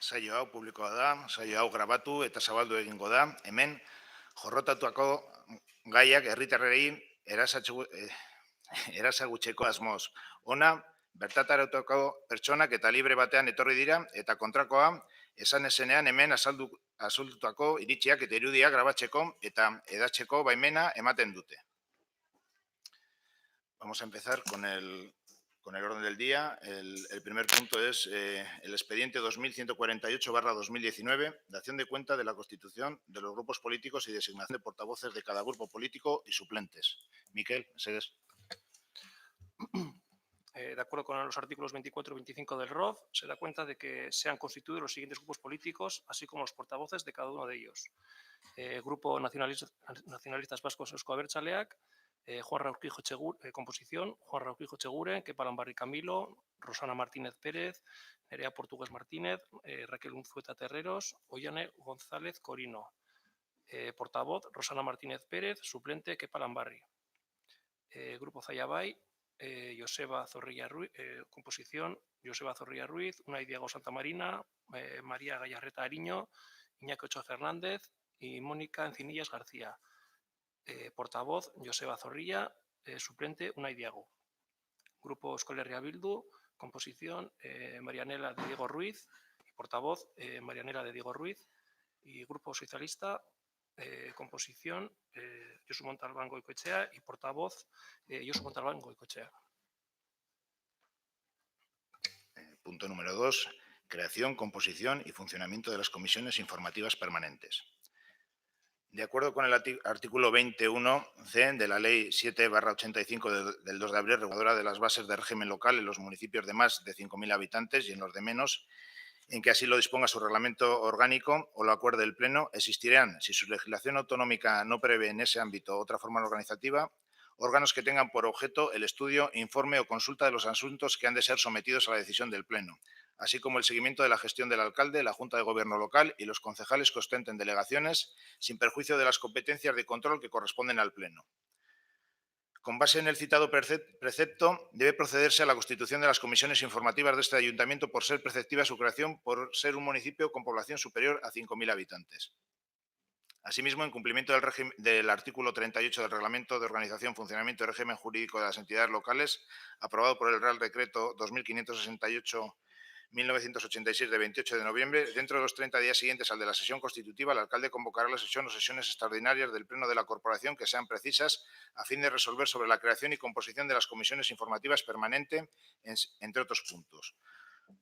saio hau publikoa da, saio hau grabatu eta zabaldu egingo da. Hemen, jorrotatuako gaiak herritarrei erazagutzeko asmoz. Ona, bertaratutako pertsonak eta libre batean etorri dira eta kontrakoa, esan ezenean hemen azaldutako iritziak eta irudiak grabatzeko eta hedatzeko baimena ematen dute. Vamos a empezar con el orden del día. El primer punto es el expediente 2148/2019, dación de cuenta de la constitución de los grupos políticos y designación de portavoces de cada grupo político y suplentes. Miquel, segues. De acuerdo con los artículos 24 y 25 del ROF, se da cuenta de que se han constituido los siguientes grupos políticos, así como los portavoces de cada uno de ellos. Grupo Nacionalistas Vascos Eusko Abertzaleak, Juan Raurquijo composición, Juan Raurquijo Chegure, Kepa Lambarri Camilo, Rosana Martínez Pérez, Nerea Portugués Martínez, Raquel Unzueta Terreros, Ollane González Corino. Portavoz, Rosana Martínez Pérez, suplente, Kepa Lambarri. Grupo Zayabai, Joseba Zorrilla Ruiz, composición, Joseba Zorrilla Ruiz, Unai Diego Santamarina, María Gallarreta Ariño, Iñaki Ochoa Fernández y Mónica Encinillas García. Portavoz, Joseba Zorrilla, suplente, Unai Diego. Grupo Euskal Herria Bildu, composición, Marianela de Diego Ruiz, portavoz, Marianela de Diego Ruiz. Y Grupo Socialista, composición, Josu Montalbán Goicoechea y portavoz, Josu Montalbán Goicoechea. Punto número 2. Creación, composición y funcionamiento de las comisiones informativas permanentes. De acuerdo con el artículo 21c de la Ley 7/85 del 2 de abril, reguladora de las bases de régimen local en los municipios de más de 5.000 habitantes y en los de menos, en que así lo disponga su reglamento orgánico o lo acuerde el Pleno, existirán, si su legislación autonómica no prevé en ese ámbito otra forma organizativa, órganos que tengan por objeto el estudio, informe o consulta de los asuntos que han de ser sometidos a la decisión del Pleno, así como el seguimiento de la gestión del alcalde, la Junta de Gobierno local y los concejales que ostenten delegaciones, sin perjuicio de las competencias de control que corresponden al Pleno. Con base en el citado precepto, debe procederse a la constitución de las comisiones informativas de este ayuntamiento por ser preceptiva su creación por ser un municipio con población superior a 5.000 habitantes. Asimismo, en cumplimiento del artículo 38 del Reglamento de Organización, Funcionamiento y Régimen Jurídico de las Entidades Locales, aprobado por el Real Decreto 2568/1986 de 28 de noviembre, dentro de los 30 días siguientes al de la sesión constitutiva, el alcalde convocará la sesión o sesiones extraordinarias del Pleno de la Corporación que sean precisas a fin de resolver sobre la creación y composición de las comisiones informativas permanentes, entre otros puntos.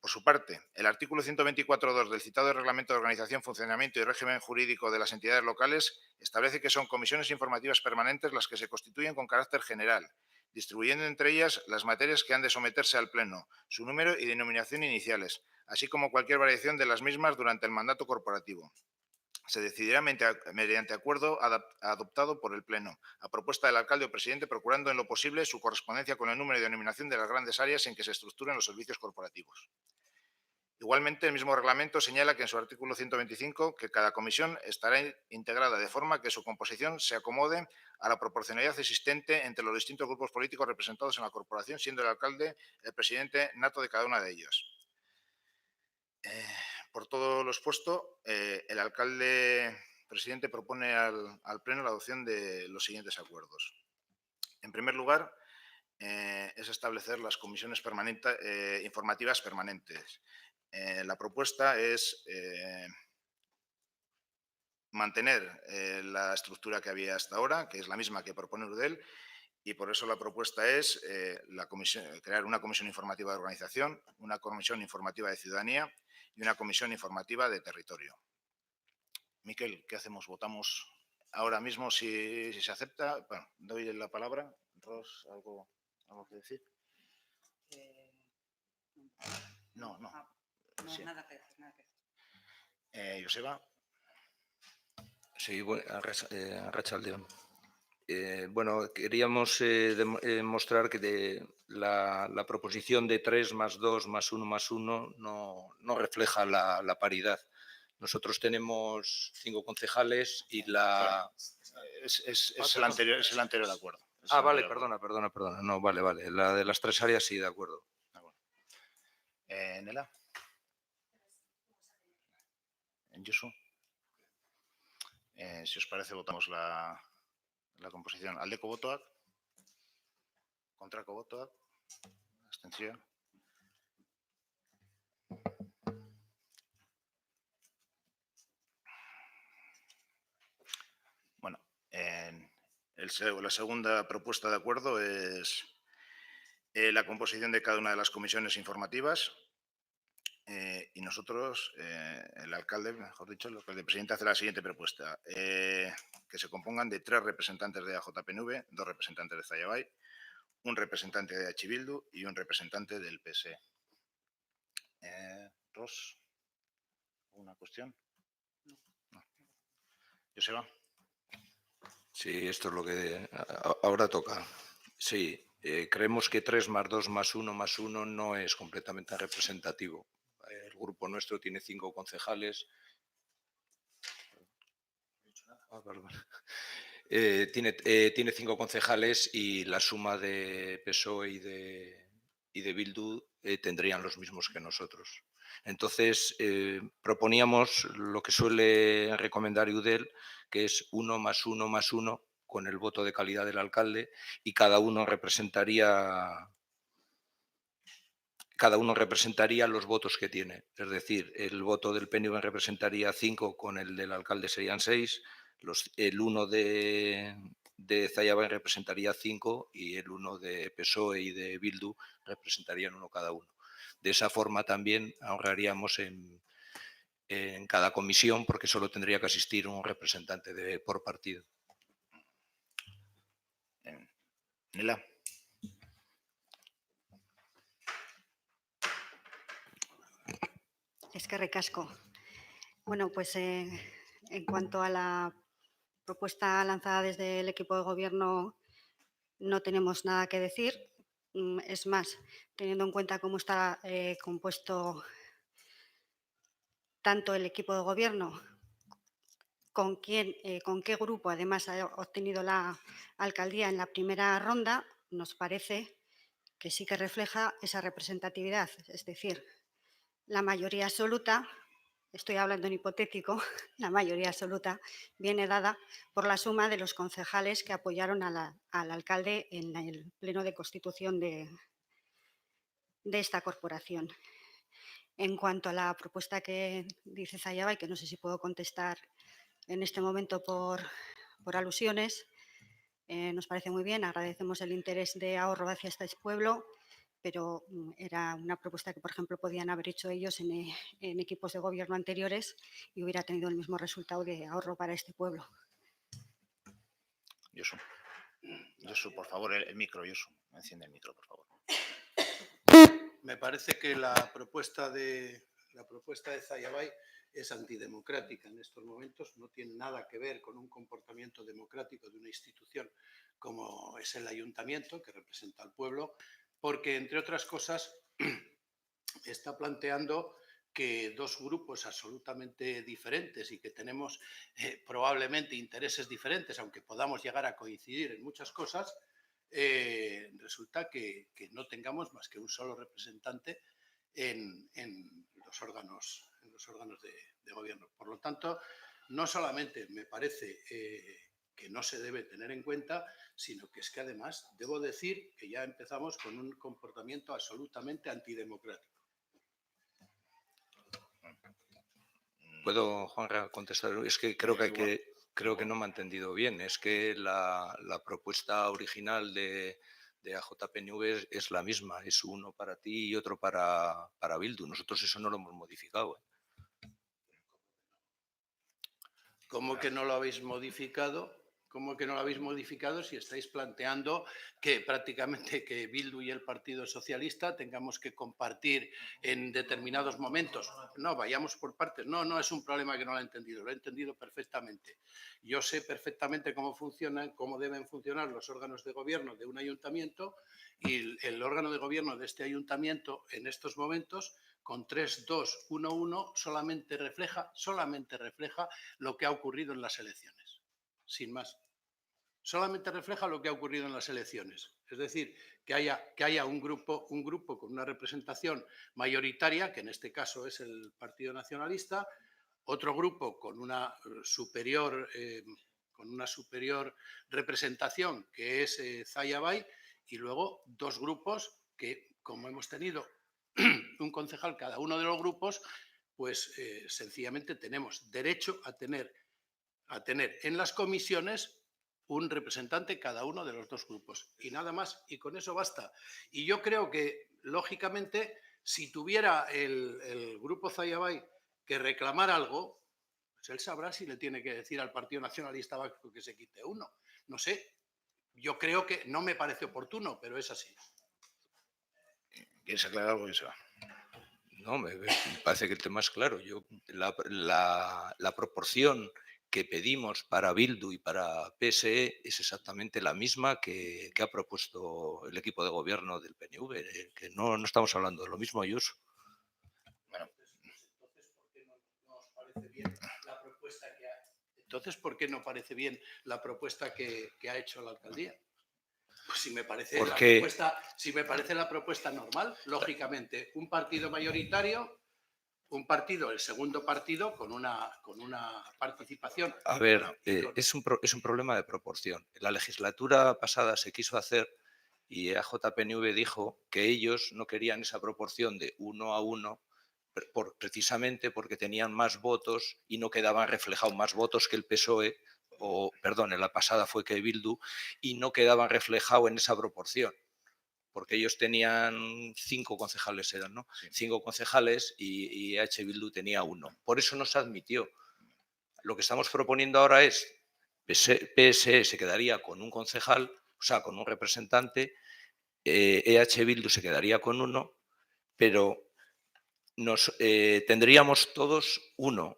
Por su parte, el artículo 124.2 del citado Reglamento de Organización, Funcionamiento y Régimen Jurídico de las Entidades Locales establece que son comisiones informativas permanentes las que se constituyen con carácter general, distribuyendo entre ellas las materias que han de someterse al Pleno, su número y denominación iniciales, así como cualquier variación de las mismas durante el mandato corporativo. Se decidirá mediante acuerdo adoptado por el Pleno, a propuesta del alcalde o presidente, procurando en lo posible su correspondencia con el número y denominación de las grandes áreas en que se estructuran los servicios corporativos. Igualmente, el mismo reglamento señala que en su artículo 125 que cada comisión estará integrada de forma que su composición se acomode a la proporcionalidad existente entre los distintos grupos políticos representados en la corporación, siendo el alcalde el presidente nato de cada una de ellos. Por todo lo expuesto, el alcalde presidente propone al Pleno la adopción de los siguientes acuerdos. En primer lugar, es establecer las comisiones informativas permanentes. La propuesta es mantener la estructura que había hasta ahora, que es la misma que propone URDEL, y por eso la propuesta es crear una comisión informativa de organización, una comisión informativa de ciudadanía y una comisión informativa de territorio. Miquel, ¿qué hacemos? ¿Votamos ahora mismo si se acepta? Bueno, doy la palabra. Ros, ¿algo que decir? No. Sí. Nada que decir. Joseba. Sí, Arratsaldeon. Bueno, queríamos mostrar que la proposición de 3 más 2 más 1 más 1 no refleja la paridad. Nosotros tenemos 5 concejales y la... Es el anterior acuerdo. Vale, perdona. No, vale. La de las 3 áreas sí, de acuerdo. Nela. Josu. Si os parece, votamos la composición. Aldeko botoak. Kontrako botoak. Abstentzioa. Bueno, la segunda propuesta de acuerdo es la composición de cada una de las comisiones informativas. Y nosotros, el alcalde, mejor dicho, el alcalde presidente hace la siguiente propuesta. Que se compongan de 3 representantes de AJPNV, 2 representantes de Zallabay, un representante de H. Bildu y un representante del PSE. Ros, ¿alguna cuestión? No. Joseba. Sí, esto es lo que ahora toca. Sí, creemos que 3 más 2 más 1 más 1 no es completamente representativo. El grupo nuestro tiene 5 concejales. Tiene 5 concejales y la suma de PSOE y de Bildu tendrían los mismos que nosotros. Entonces, proponíamos lo que suele recomendar Eudel, que es 1 más 1 más 1 con el voto de calidad del alcalde, y cada uno representaría los votos que tiene. Es decir, el voto del PNV representaría 5, con el del alcalde serían 6, el 1 de Zallabay representaría 5 y el 1 de PSOE y de Bildu representarían 1 cada uno. De esa forma también ahorraríamos en cada comisión, porque solo tendría que asistir un representante por partido. Nela. Eskerrik asko. Bueno, pues en cuanto a la propuesta lanzada desde el equipo de gobierno, no tenemos nada que decir. Es más, teniendo en cuenta cómo está compuesto tanto el equipo de gobierno, con qué grupo además ha obtenido la alcaldía en la primera ronda, nos parece que sí que refleja esa representatividad. Es decir, la mayoría absoluta, estoy hablando en hipotético, la mayoría absoluta viene dada por la suma de los concejales que apoyaron al alcalde en el pleno de constitución de esta corporación. En cuanto a la propuesta que dice Zallabay, que no sé si puedo contestar en este momento por alusiones, nos parece muy bien, agradecemos el interés de ahorro hacia este pueblo, pero era una propuesta que, por ejemplo, podían haber hecho ellos en equipos de gobierno anteriores y hubiera tenido el mismo resultado de ahorro para este pueblo. Josu. Josu, por favor, el micro, Josu. Enciende el micro, por favor. Me parece que la propuesta de Zallabay es antidemocrática en estos momentos, no tiene nada que ver con un comportamiento democrático de una institución como es el ayuntamiento, que representa al pueblo, porque, entre otras cosas, está planteando que 2 grupos absolutamente diferentes y que tenemos probablemente intereses diferentes, aunque podamos llegar a coincidir en muchas cosas, resulta que no tengamos más que un solo representante en los órganos de gobierno. Por lo tanto, no solamente me parece que no se debe tener en cuenta, sino que es que además debo decir que ya empezamos con un comportamiento absolutamente antidemocrático. ¿Puedo, Juanra, contestar? Es que creo que no me ha entendido bien. Es que la propuesta original de AJPNV es la misma. Es uno para ti y otro para Bildu. Nosotros eso no lo hemos modificado. ¿Cómo que no lo habéis modificado? ¿Cómo que no lo habéis modificado si estáis planteando que prácticamente que Bildu y el Partido Socialista tengamos que compartir en determinados momentos? No, vayamos por partes. No es un problema que no lo he entendido, lo he entendido perfectamente. Yo sé perfectamente cómo funcionan, cómo deben funcionar los órganos de gobierno de un ayuntamiento, y el órgano de gobierno de este ayuntamiento en estos momentos, con 3-2-1-1, solamente refleja lo que ha ocurrido en las elecciones, sin más. Solamente refleja lo que ha ocurrido en las elecciones. Es decir, que haya un grupo con una representación mayoritaria, que en este caso es el Partido Nacionalista, otro grupo con una superior representación, que es Zayabay, y luego dos grupos que, como hemos tenido un concejal cada uno de los grupos, pues sencillamente tenemos derecho a tener en las comisiones un representante cada uno de los dos grupos. Y nada más, y con eso basta. Y yo creo que, lógicamente, si tuviera el grupo Zayabay que reclamar algo, pues él sabrá si le tiene que decir al Partido Nacionalista Vasco que se quite uno. No sé, yo creo que no me parece oportuno, pero es así. ¿Quieres aclarar algo, Joseba? No, me parece que el tema es claro. La proporción que pedimos para Bildu y para PSE es exactamente la misma que ha propuesto el equipo de gobierno del PNV, que no estamos hablando de lo mismo, Ayuso. Entonces, ¿por qué no parece bien la propuesta que ha hecho la alcaldía? Pues si me parece la propuesta normal, lógicamente, un partido mayoritario, el segundo partido con una participación. A ver, es un problema de proporción. En la legislatura pasada se quiso hacer y AJPNV dijo que ellos no querían esa proporción de 1-1 precisamente porque tenían más votos y no quedaban reflejados más votos que el PSOE, en la pasada fue que Bildu, y no quedaban reflejados en esa proporción. Porque ellos tenían 5 concejales, ¿no? Sí. 5 concejales y Bildu tenía 1. Por eso no se admitió. Lo que estamos proponiendo ahora es PSE se quedaría con un concejal, o sea, con un representante, Bildu se quedaría con 1, pero tendríamos todos 1,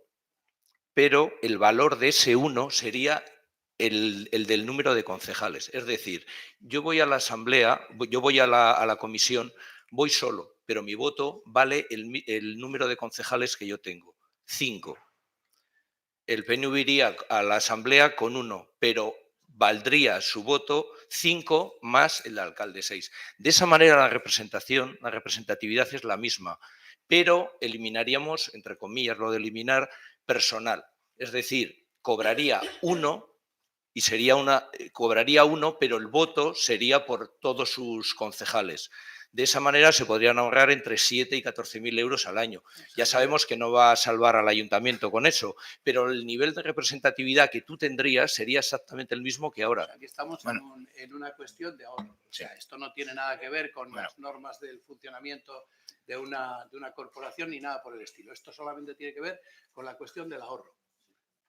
pero el valor de ese 1 sería el del número de concejales. Es decir, yo voy a la asamblea, yo voy a la comisión, voy solo, pero mi voto vale el número de concejales que yo tengo, 5. El PNV iría a la asamblea con 1, pero valdría su voto 5 más el alcalde 6. De esa manera la representatividad es la misma, pero eliminaríamos, entre comillas, lo de eliminar personal. Es decir, cobraría 1 y cobraría 1, pero el voto sería por todos sus concejales. De esa manera se podrían ahorrar entre 7 y 14.000 euros al año. Ya sabemos que no va a salvar al ayuntamiento con eso, pero el nivel de representatividad que tú tendrías sería exactamente el mismo que ahora. O sea, aquí estamos en una cuestión de ahorro. O sea, esto no tiene nada que ver con las normas del funcionamiento de una corporación ni nada por el estilo. Esto solamente tiene que ver con la cuestión del ahorro.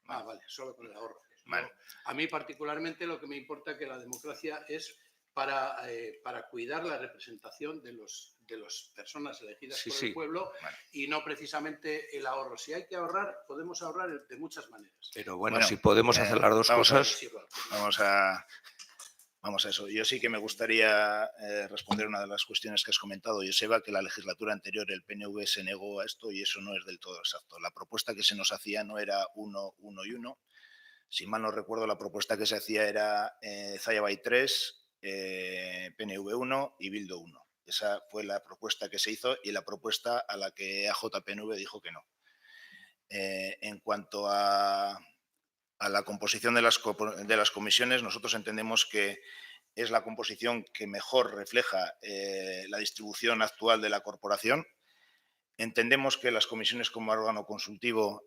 Vale, solo con el ahorro. Vale. A mí particularmente lo que me importa es que la democracia es para cuidar la representación de las personas elegidas por el pueblo y no precisamente el ahorro. Si hay que ahorrar, podemos ahorrar de muchas maneras. Pero bueno, si podemos hacer las dos cosas... Vamos a eso. Yo sí que me gustaría responder una de las cuestiones que has comentado, Joseba, que la legislatura anterior el PNV se negó a esto y eso no es del todo exacto. La propuesta que se nos hacía no era 1, 1 y 1. Si mal no recuerdo, la propuesta que se hacía era Zayabay 3, PNV 1 y Bildu 1. Esa fue la propuesta que se hizo y la propuesta a la que AJPNV dijo que no. En cuanto a la composición de las comisiones, nosotros entendemos que es la composición que mejor refleja la distribución actual de la corporación. Entendemos que las comisiones como órgano consultivo,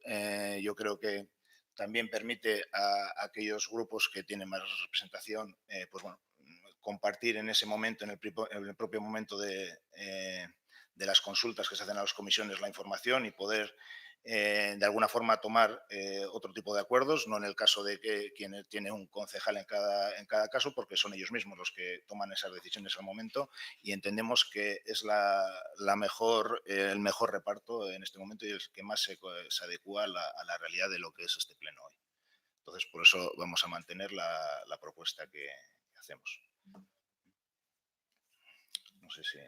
yo creo que también permite a aquellos grupos que tienen más representación, pues bueno, compartir en ese momento, en el propio momento de las consultas que se hacen a las comisiones, la información y poder de alguna forma tomar otro tipo de acuerdos, no en el caso de que quien tiene un concejal en cada caso, porque son ellos mismos los que toman esas decisiones al momento y entendemos que es el mejor reparto en este momento y el que más se adecua a la realidad de lo que es este pleno hoy. Entonces, por eso vamos a mantener la propuesta que hacemos. No sé si...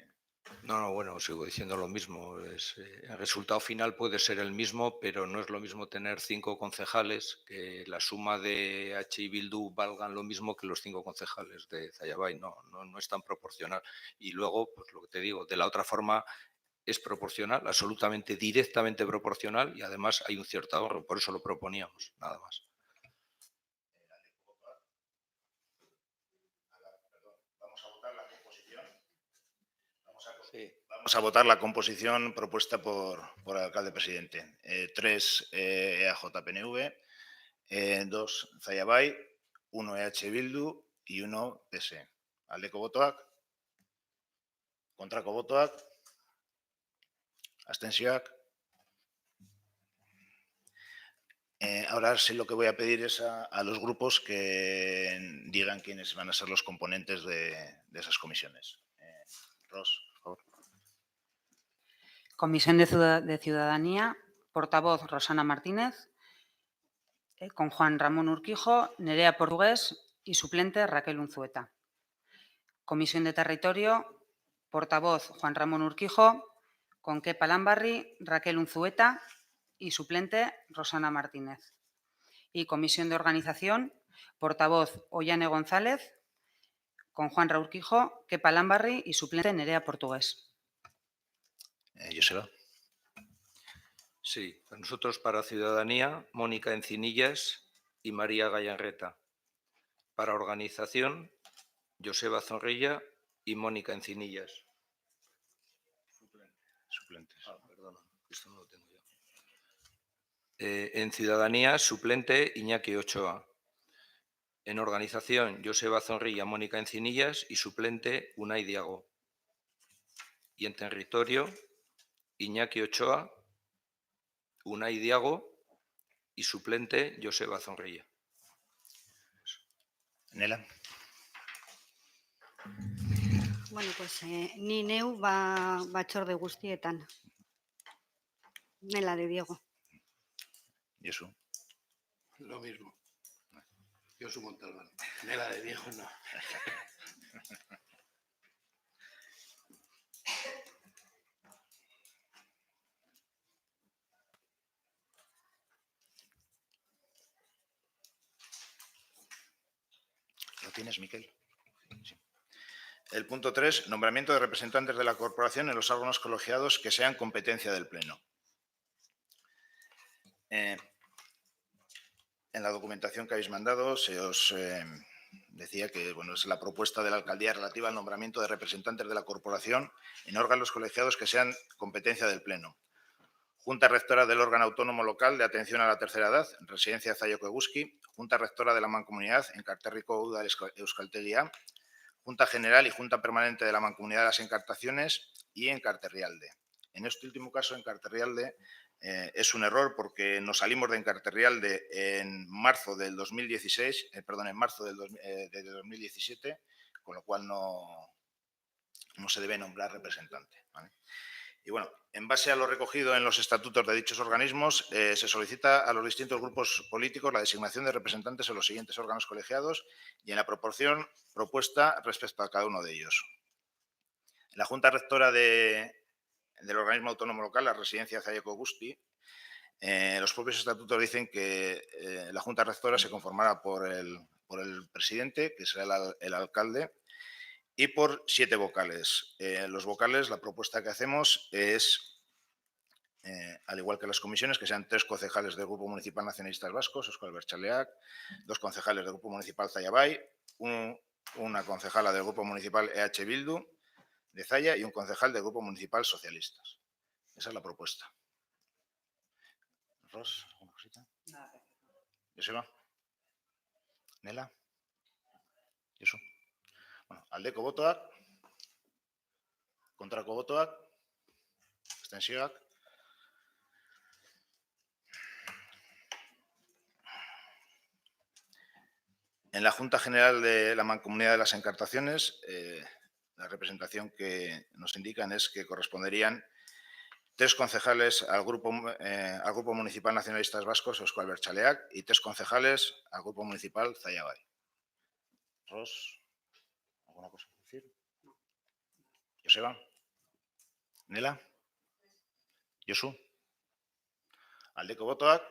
No, bueno, sigo diciendo lo mismo. El resultado final puede ser el mismo, pero no es lo mismo tener 5 concejales, que la suma de H y Bildu valgan lo mismo que los 5 concejales de Zayabay. No es tan proporcional. Y luego, pues lo que te digo, de la otra forma, es proporcional, absolutamente directamente proporcional, y además hay un cierto ahorro, por eso lo proponíamos, nada más. Vamos a votar la composición propuesta por el alcalde presidente. 3 EAJ-PNV, 2 Zayabai, 1 EH Bildu y 1 PS. Aldeko botoak, kontrako botoak, abstentzioak. Ahora sí lo que voy a pedir es a los grupos que digan quiénes van a ser los componentes de esas comisiones. Ros, por favor. Comisión de Ciudadanía, portavoz Rosana Martínez, con Juan Ramón Urquijo, Nerea Portugués y suplente Raquel Unzueta. Comisión de Territorio, portavoz Juan Ramón Urquijo, con Kepa Lambarri, Raquel Unzueta y suplente Rosana Martínez. Y Comisión de Organización, portavoz Ollane González, con Juan Raúl Urquijo, Kepa Lambarri y suplente Nerea Portugués. Joseba. Sí, nosotros para Ciudadanía, Mónica Encinillas y María Gallarreta. Para Organización, Joseba Zorrilla y Mónica Encinillas. Suplentes. Perdona, esto no lo tengo yo. En Ciudadanía, suplente Iñaki Ochoa. En Organización, Joseba Zorrilla, Mónica Encinillas y suplente Unai Diago. Y en Territorio, Iñaki Ochoa, Unai Diago y suplente Joseba Zorrilla. Nela. Bueno, pues ni neu batzorde guztietan. Nela de Diego. Josu. Lo mismo. Josu Montalbán. Nela de Diego no. ¿Lo tienes, Miquel? Sí. El punto 3, nombramiento de representantes de la corporación en los órganos colegiados que sean competencia del Pleno. En la documentación que habéis mandado se os decía que es la propuesta de la alcaldía relativa al nombramiento de representantes de la corporación en órganos colegiados que sean competencia del Pleno. Junta Rectora del órgano autónomo local de atención a la tercera edad, residencia Zayoko Eguski, Junta Rectora de la Mancomunidad en Enkarterriko Udal Euskaltegia, Junta General y Junta Permanente de la Mancomunidad de las Encartaciones y Enkarterrialde. En este último caso, Enkarterrialde, es un error porque nos salimos de Enkarterrialde en marzo del 2016, en marzo del 2017, con lo cual no se debe nombrar representante, ¿vale? Y bueno, en base a lo recogido en los estatutos de dichos organismos, se solicita a los distintos grupos políticos la designación de representantes en los siguientes órganos colegiados y en la proporción propuesta respecto a cada uno de ellos. En la Junta Rectora del organismo autónomo local, la residencia Zayoko Eguski, los propios estatutos dicen que la Junta Rectora se conformará por el presidente, que será el alcalde, y por 7 vocales. Los vocales, la propuesta que hacemos es, al igual que las comisiones, que sean 3 concejales del Grupo Municipal Nacionalistas Vascos, Euskal Abertzaleak, 2 concejales del Grupo Municipal Zayabai, una concejala del Grupo Municipal EH Bildu de Zaya y un concejal del Grupo Municipal Socialistas. Esa es la propuesta. Ros, ¿alguna cosita? Joseba. Nela. Josu. Bueno, aldeko botoak, kontrako botoak, abstentzioak. En la Junta General de la Mancomunidad de las Encartaciones, la representación que nos indican es que corresponderían 3 concejales al Grupo Municipal Nacionalistas Vascos, Euskal Abertzaleak, y 3 concejales al Grupo Municipal Zayabai. Ros, ¿alguna cosa que decir? Joseba. Nela. Josu. Aldeko botoak,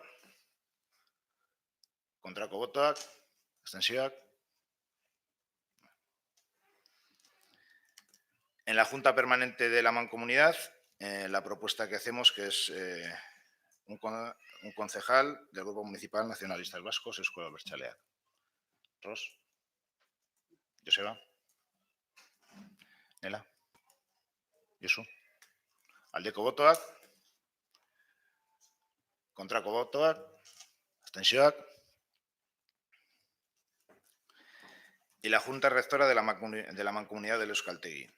kontrako botoak, abstentzioak. En la Junta Permanente de la Mancomunidad, la propuesta que hacemos, que es un concejal del Grupo Municipal Nacionalistas Vascos, Eusko Abertzaleak. Ros. Joseba. Nela. Josu. Aldeko botoak. Kontrako botoak. Abstentzioak. Y la Junta Rectora de la Mancomunidad del Euskaltegui.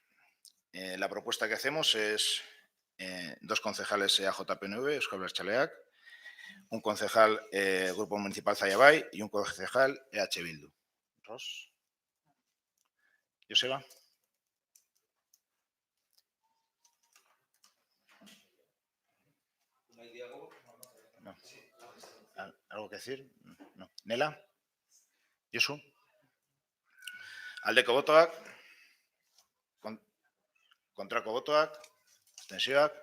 La propuesta que hacemos es 2 concejales EAJ-PNV, Eusko Abertzaleak, un concejal Grupo Municipal Zaiabai y un concejal EH Bildu. Ros. Joseba. No. ¿Algo que decir? No. Nela. Josu. Aldeko botoak. Kontrako botoak. Abstentzioak.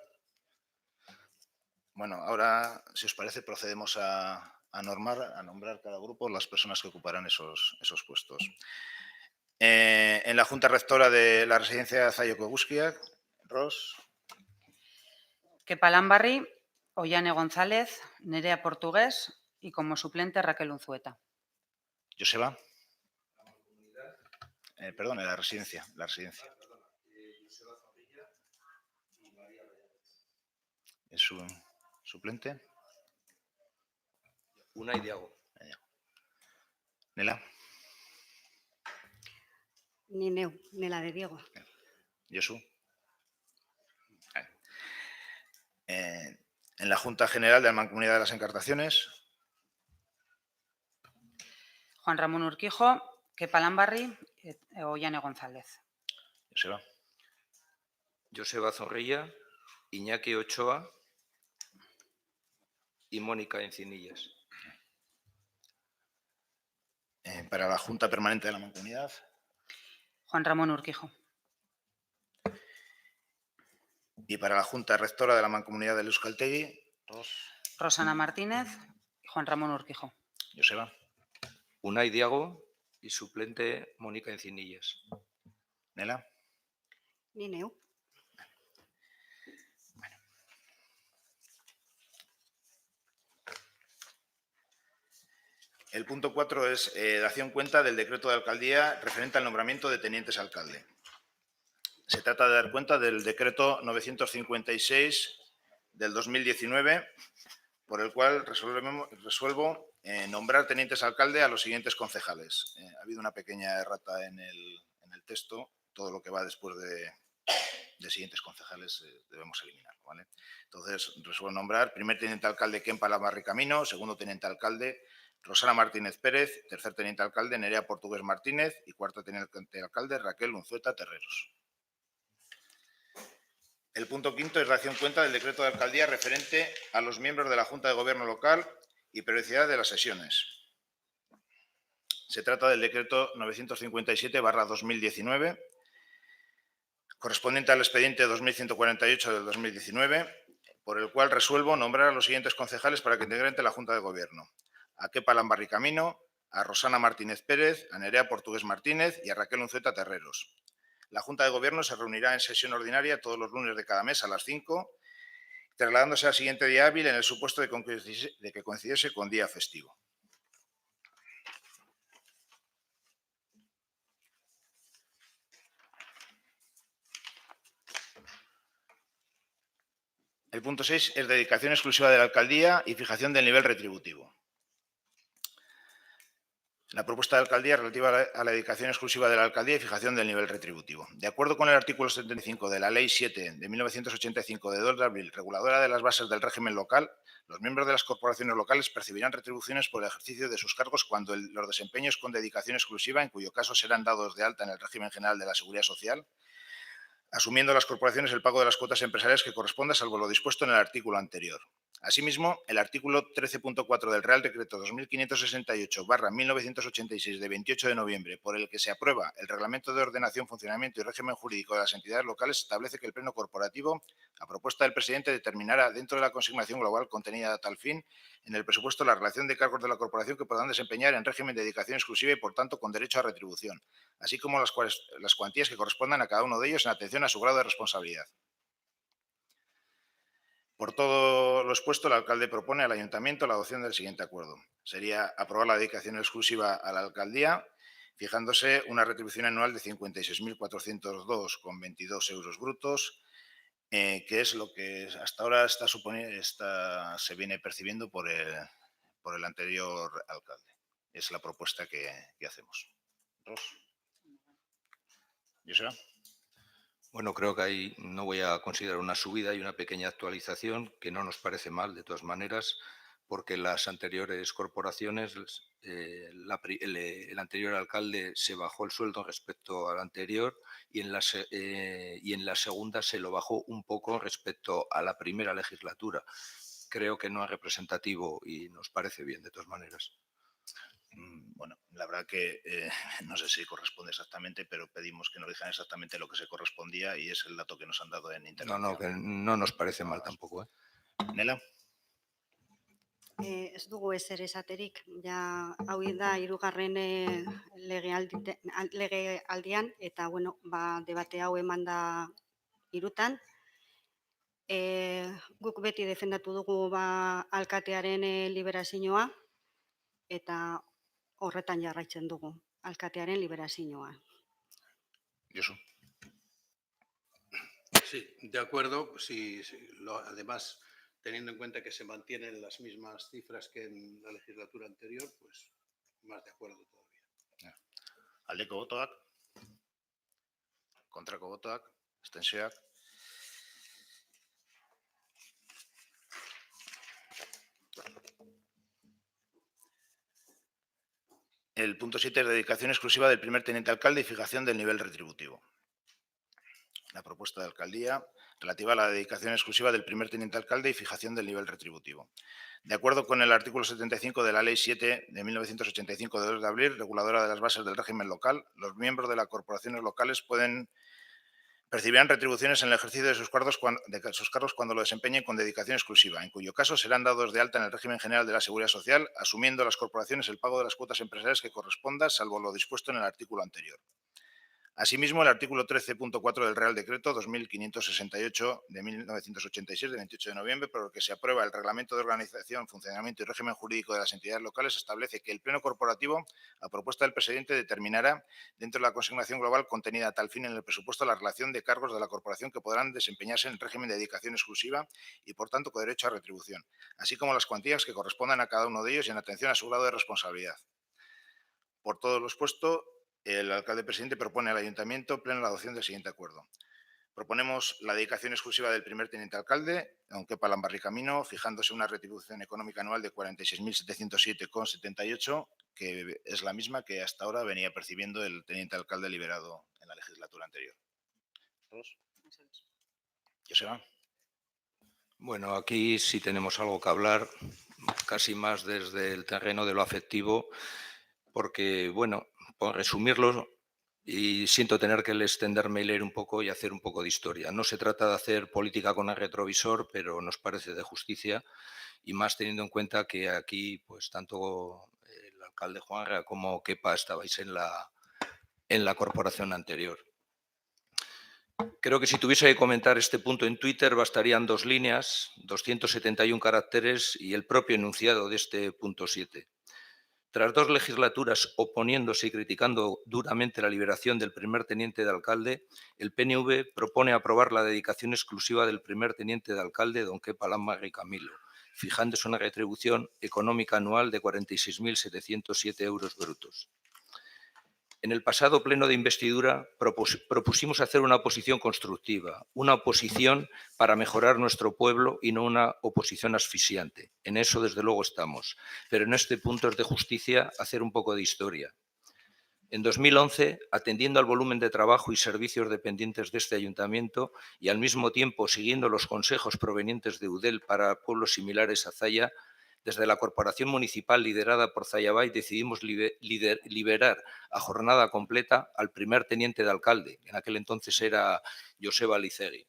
Bueno, ahora, si os parece, procedemos a nombrar cada grupo las personas que ocuparán esos puestos. En la Junta Rectora de la Residencia Zaioko Eguzkiak, Ros. Kepa Lambarri, Ollane González, Nerea Portugués y como suplente Raquel Unzueta. Joseba. Perdón, la residencia. ¿Es su suplente? Unai Diago. Nela. Nineu, Nela de Diego. Josu. En la Junta General de la Mancomunidad de las Encartaciones, Juan Ramón Urquijo, Kepa Lambarri, Ollane González. Joseba. Joseba Zorrilla, Iñaki Ochoa y Mónica Encinillas. Para la Junta Permanente de la Mancomunidad, Juan Ramón Urquijo. y para la Junta Rectora de la Mancomunidad del Euskaltegui, Rosana Martínez y Juan Ramón Urquijo. Joseba. Unai Diago y suplente Mónica Encinillas. Nela. Nineu. El punto 4 es dación cuenta del decreto de alcaldía referente al nombramiento de tenientes alcalde. Se trata de dar cuenta del decreto 956 del 2019, por el cual resuelvo nombrar tenientes alcalde a los siguientes concejales. Ha habido una pequeña errata en el texto, todo lo que va después de siguientes concejales debemos eliminarlo, ¿vale? Entonces, resuelvo nombrar primer teniente alcalde Kepa Lambarri Camino, segundo teniente alcalde Rosana Martínez Pérez, tercer teniente alcalde Nerea Portugués Martínez y cuarto teniente alcalde Raquel Unzueta Terreros. El punto 5 es dación cuenta del decreto de alcaldía referente a los miembros de la Junta de Gobierno local y periodicidad de las sesiones. Se trata del decreto 957/2019, correspondiente al expediente 2148 del 2019, por el cual resuelvo nombrar a los siguientes concejales para que integren la Junta de Gobierno: a Kepa Lambarri Camino, a Rosana Martínez Pérez, a Nerea Portugués Martínez y a Raquel Unzueta Terreros. La Junta de Gobierno se reunirá en sesión ordinaria todos los lunes de cada mes a las 5, trasladándose al siguiente día hábil en el supuesto de que coincidiese con día festivo. El punto 6 es dedicación exclusiva de la alcaldía y fijación del nivel retributivo. La propuesta de alcaldía relativa a la dedicación exclusiva de la alcaldía y fijación del nivel retributivo. De acuerdo con el artículo 75 de la Ley 7 de 1985 de 2 de abril, reguladora de las bases del régimen local, los miembros de las corporaciones locales percibirán retribuciones por el ejercicio de sus cargos cuando los desempeños con dedicación exclusiva, en cuyo caso serán dados de alta en el régimen general de la Seguridad Social, asumiendo las corporaciones el pago de las cuotas empresariales que corresponda, salvo lo dispuesto en el artículo anterior. Asimismo, el artículo 13.4 del Real Decreto 2568/1986 de 28 de noviembre, por el que se aprueba el Reglamento de Ordenación, Funcionamiento y Régimen Jurídico de las Entidades Locales, establece que el Pleno Corporativo, a propuesta del presidente, determinará dentro de la consignación global contenida a tal fin en el presupuesto la relación de cargos de la corporación que podrán desempeñar en régimen de dedicación exclusiva y, por tanto, con derecho a retribución, así como las cuantías que correspondan a cada uno de ellos en atención a su grado de responsabilidad. Por todo lo expuesto, el alcalde propone al ayuntamiento la adopción del siguiente acuerdo. Sería aprobar la dedicación exclusiva a la alcaldía, fijándose una retribución anual de 56.402,22 euros brutos, que es lo que hasta ahora se viene percibiendo por el anterior alcalde. Es la propuesta que hacemos. Ros. Joseba. Bueno, creo que ahí no voy a considerar una subida y una pequeña actualización, que no nos parece mal de todas maneras, porque las anteriores corporaciones, el anterior alcalde se bajó el sueldo respecto al anterior y en la segunda se lo bajó un poco respecto a la primera legislatura. Creo que no es representativo y nos parece bien de todas maneras. Bueno, la verdad que no sé si corresponde exactamente, pero pedimos que nos digan exactamente lo que se correspondía y es el dato que nos han dado en intervención. No, que no nos parece mal tampoco. Nela. Ez dugu ezer esaterik, ja hau da hirugarren legealdian eta bueno, debate hau eman da hirutan. Guk beti defendatu dugu alkatearen liberazioa eta horretan jarraitzen dugu, alkatearen liberazioa. Josu. Sí, de acuerdo. Sí, además, teniendo en cuenta que se mantienen las mismas cifras que en la legislatura anterior, pues más de acuerdo todavía. Aldeko botoak, kontrako botoak, abstentzioak. El punto 7 es dedicación exclusiva del primer teniente alcalde y fijación del nivel retributivo. La propuesta de alcaldía relativa a la dedicación exclusiva del primer teniente alcalde y fijación del nivel retributivo. De acuerdo con el artículo 75 de la Ley 7 de 1985 de 2 de abril, reguladora de las bases del régimen local, los miembros de las corporaciones locales percibirán retribuciones en el ejercicio de sus cargos cuando lo desempeñen con dedicación exclusiva, en cuyo caso serán dados de alta en el régimen general de la Seguridad Social, asumiendo las corporaciones el pago de las cuotas empresariales que corresponda, salvo lo dispuesto en el artículo anterior. Asimismo, el artículo 13.4 del Real Decreto 2568 de 1986, de 28 de noviembre, por el que se aprueba el Reglamento de Organización, Funcionamiento y Régimen Jurídico de las Entidades Locales, establece que el Pleno Corporativo, a propuesta del presidente, determinará, dentro de la consignación global contenida a tal fin en el presupuesto, la relación de cargos de la corporación que podrán desempeñarse en régimen de dedicación exclusiva y, por tanto, con derecho a retribución, así como las cuantías que correspondan a cada uno de ellos y en atención a su grado de responsabilidad. Por todo lo expuesto, el alcalde presidente propone al ayuntamiento plena la adopción del siguiente acuerdo. Proponemos la dedicación exclusiva del primer teniente alcalde, aunque para Lambarricamino, fijándose una retribución económica anual de 46.707,78, que es la misma que hasta ahora venía percibiendo el teniente alcalde liberado en la legislatura anterior. Joseba. Bueno, aquí sí tenemos algo que hablar, casi más desde el terreno de lo afectivo, porque, bueno, por resumirlo, y siento tener que extenderme y leer un poco y hacer un poco de historia. No se trata de hacer política con el retrovisor, pero nos parece de justicia, y más teniendo en cuenta que aquí, pues tanto el alcalde Juanra como Kepa estabais en la corporación anterior. Creo que si tuviese que comentar este punto en Twitter bastarían 2 líneas, 271 caracteres y el propio enunciado de este punto 7. Tras 2 legislaturas oponiéndose y criticando duramente la liberación del primer teniente de alcalde, el PNV propone aprobar la dedicación exclusiva del primer teniente de alcalde, don Kepa Lambarricamino, fijándose una retribución económica anual de 46.707 euros brutos. En el pasado pleno de investidura propusimos hacer una oposición constructiva, una oposición para mejorar nuestro pueblo y no una oposición asfixiante. En eso, desde luego, estamos. Pero en este punto es de justicia hacer un poco de historia. En 2011, atendiendo al volumen de trabajo y servicios dependientes de este ayuntamiento y al mismo tiempo siguiendo los consejos provenientes de Eudel para pueblos similares a Zaya, desde la corporación municipal liderada por Zayabay decidimos liberar a jornada completa al primer teniente de alcalde, en aquel entonces era Joseba Licegui.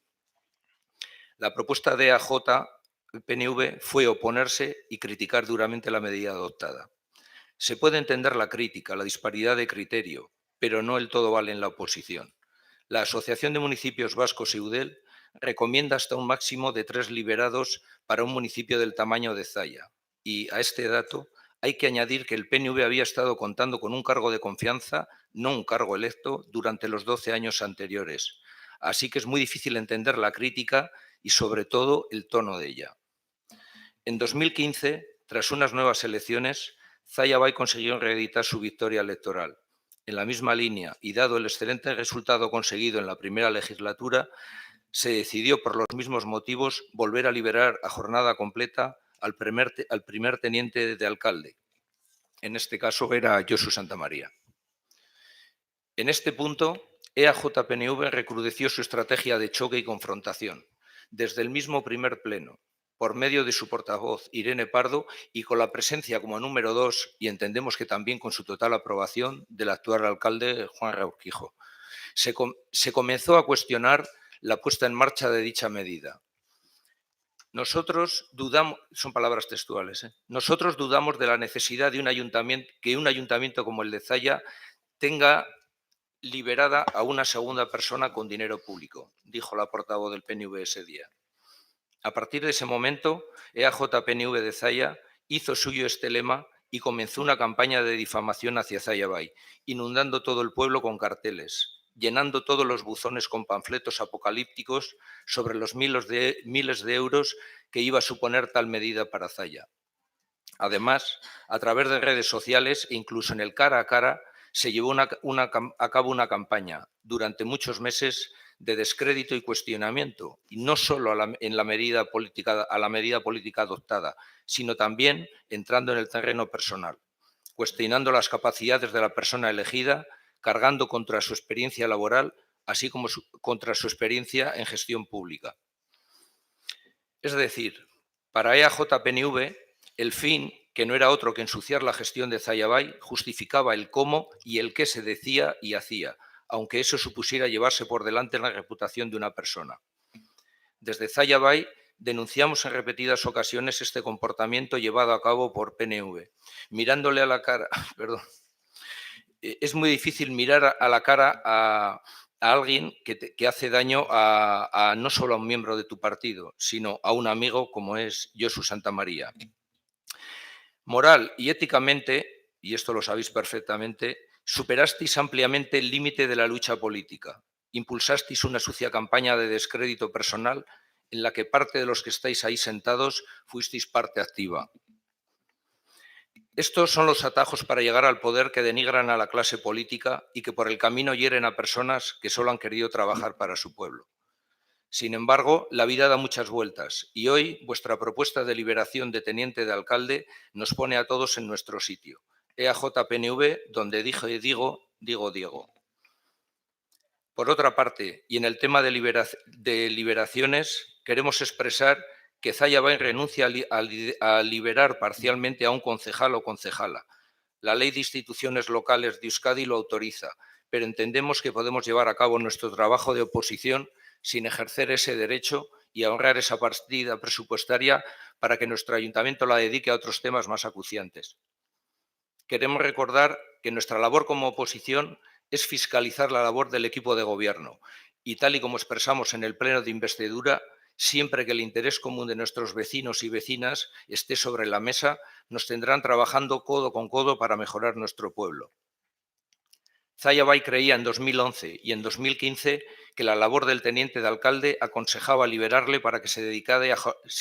La propuesta de AJ-PNV fue oponerse y criticar duramente la medida adoptada. Se puede entender la crítica, la disparidad de criterio, pero no el todo vale en la oposición. La Asociación de Municipios Vascos Eudel recomienda hasta un máximo de 3 liberados para un municipio del tamaño de Zaya. Y a este dato hay que añadir que el PNV había estado contando con un cargo de confianza, no un cargo electo, durante los 12 años anteriores. Así que es muy difícil entender la crítica y, sobre todo, el tono de ella. En 2015, tras unas nuevas elecciones, Zaya Bay consiguió reeditar su victoria electoral. En la misma línea y dado el excelente resultado conseguido en la primera legislatura, se decidió por los mismos motivos volver a liberar a jornada completa al primer teniente de alcalde. En este caso era Josu Santamaría. En este punto, EAJ-PNV recrudeció su estrategia de choque y confrontación, desde el mismo primer pleno, por medio de su portavoz Irene Pardo y con la presencia como número 2, y entendemos que también con su total aprobación, del actual alcalde Juan Urquijo. Se comenzó a cuestionar la puesta en marcha de dicha medida. Nosotros dudamos, son palabras textuales, nosotros dudamos de la necesidad de que un ayuntamiento como el de Zaya tenga liberada a una segunda persona con dinero público, dijo la portavoz del PNV ese día. A partir de ese momento, EAJ-PNV de Zaya hizo suyo este lema y comenzó una campaña de difamación hacia Zaya Bay, inundando todo el pueblo con carteles, llenando todos los buzones con panfletos apocalípticos sobre los miles de euros que iba a suponer tal medida para Zaya. Además, a través de redes sociales e incluso en el cara a cara, se llevó a cabo una campaña durante muchos meses de descrédito y cuestionamiento, y no solo a la medida política adoptada, sino también entrando en el terreno personal, cuestionando las capacidades de la persona elegida, cargando contra su experiencia laboral, así como contra su experiencia en gestión pública. Es decir, para EAJ-PNV, el fin, que no era otro que ensuciar la gestión de Zaya Bay, justificaba el cómo y el qué se decía y hacía, aunque eso supusiera llevarse por delante la reputación de una persona. Desde Zaya Bay denunciamos en repetidas ocasiones este comportamiento llevado a cabo por PNV. Mirándole a la cara, perdón, es muy difícil mirar a la cara a alguien que hace daño no solo a un miembro de tu partido, sino a un amigo como es Josu Santamaría. Moral y éticamente, y esto lo sabéis perfectamente, superasteis ampliamente el límite de la lucha política. Impulsasteis una sucia campaña de descrédito personal en la que parte de los que estáis ahí sentados fuisteis parte activa. Estos son los atajos para llegar al poder que denigran a la clase política y que por el camino hieren a personas que solo han querido trabajar para su pueblo. Sin embargo, la vida da muchas vueltas y hoy vuestra propuesta de liberación de teniente de alcalde nos pone a todos en nuestro sitio. EAJ-PNV, donde dije digo, digo Diego. Por otra parte, y en el tema de liberaciones, queremos expresar que Zaya Bay renuncia a liberar parcialmente a un concejal o concejala. La Ley de Instituciones Locales de Euskadi lo autoriza, pero entendemos que podemos llevar a cabo nuestro trabajo de oposición sin ejercer ese derecho y ahorrar esa partida presupuestaria para que nuestro ayuntamiento la dedique a otros temas más acuciantes. Queremos recordar que nuestra labor como oposición es fiscalizar la labor del equipo de gobierno y, tal y como expresamos en el pleno de investidura, siempre que el interés común de nuestros vecinos y vecinas esté sobre la mesa, nos tendrán trabajando codo con codo para mejorar nuestro pueblo. Zaya Bay creía en 2011 y en 2015 que la labor del teniente de alcalde aconsejaba liberarle para que se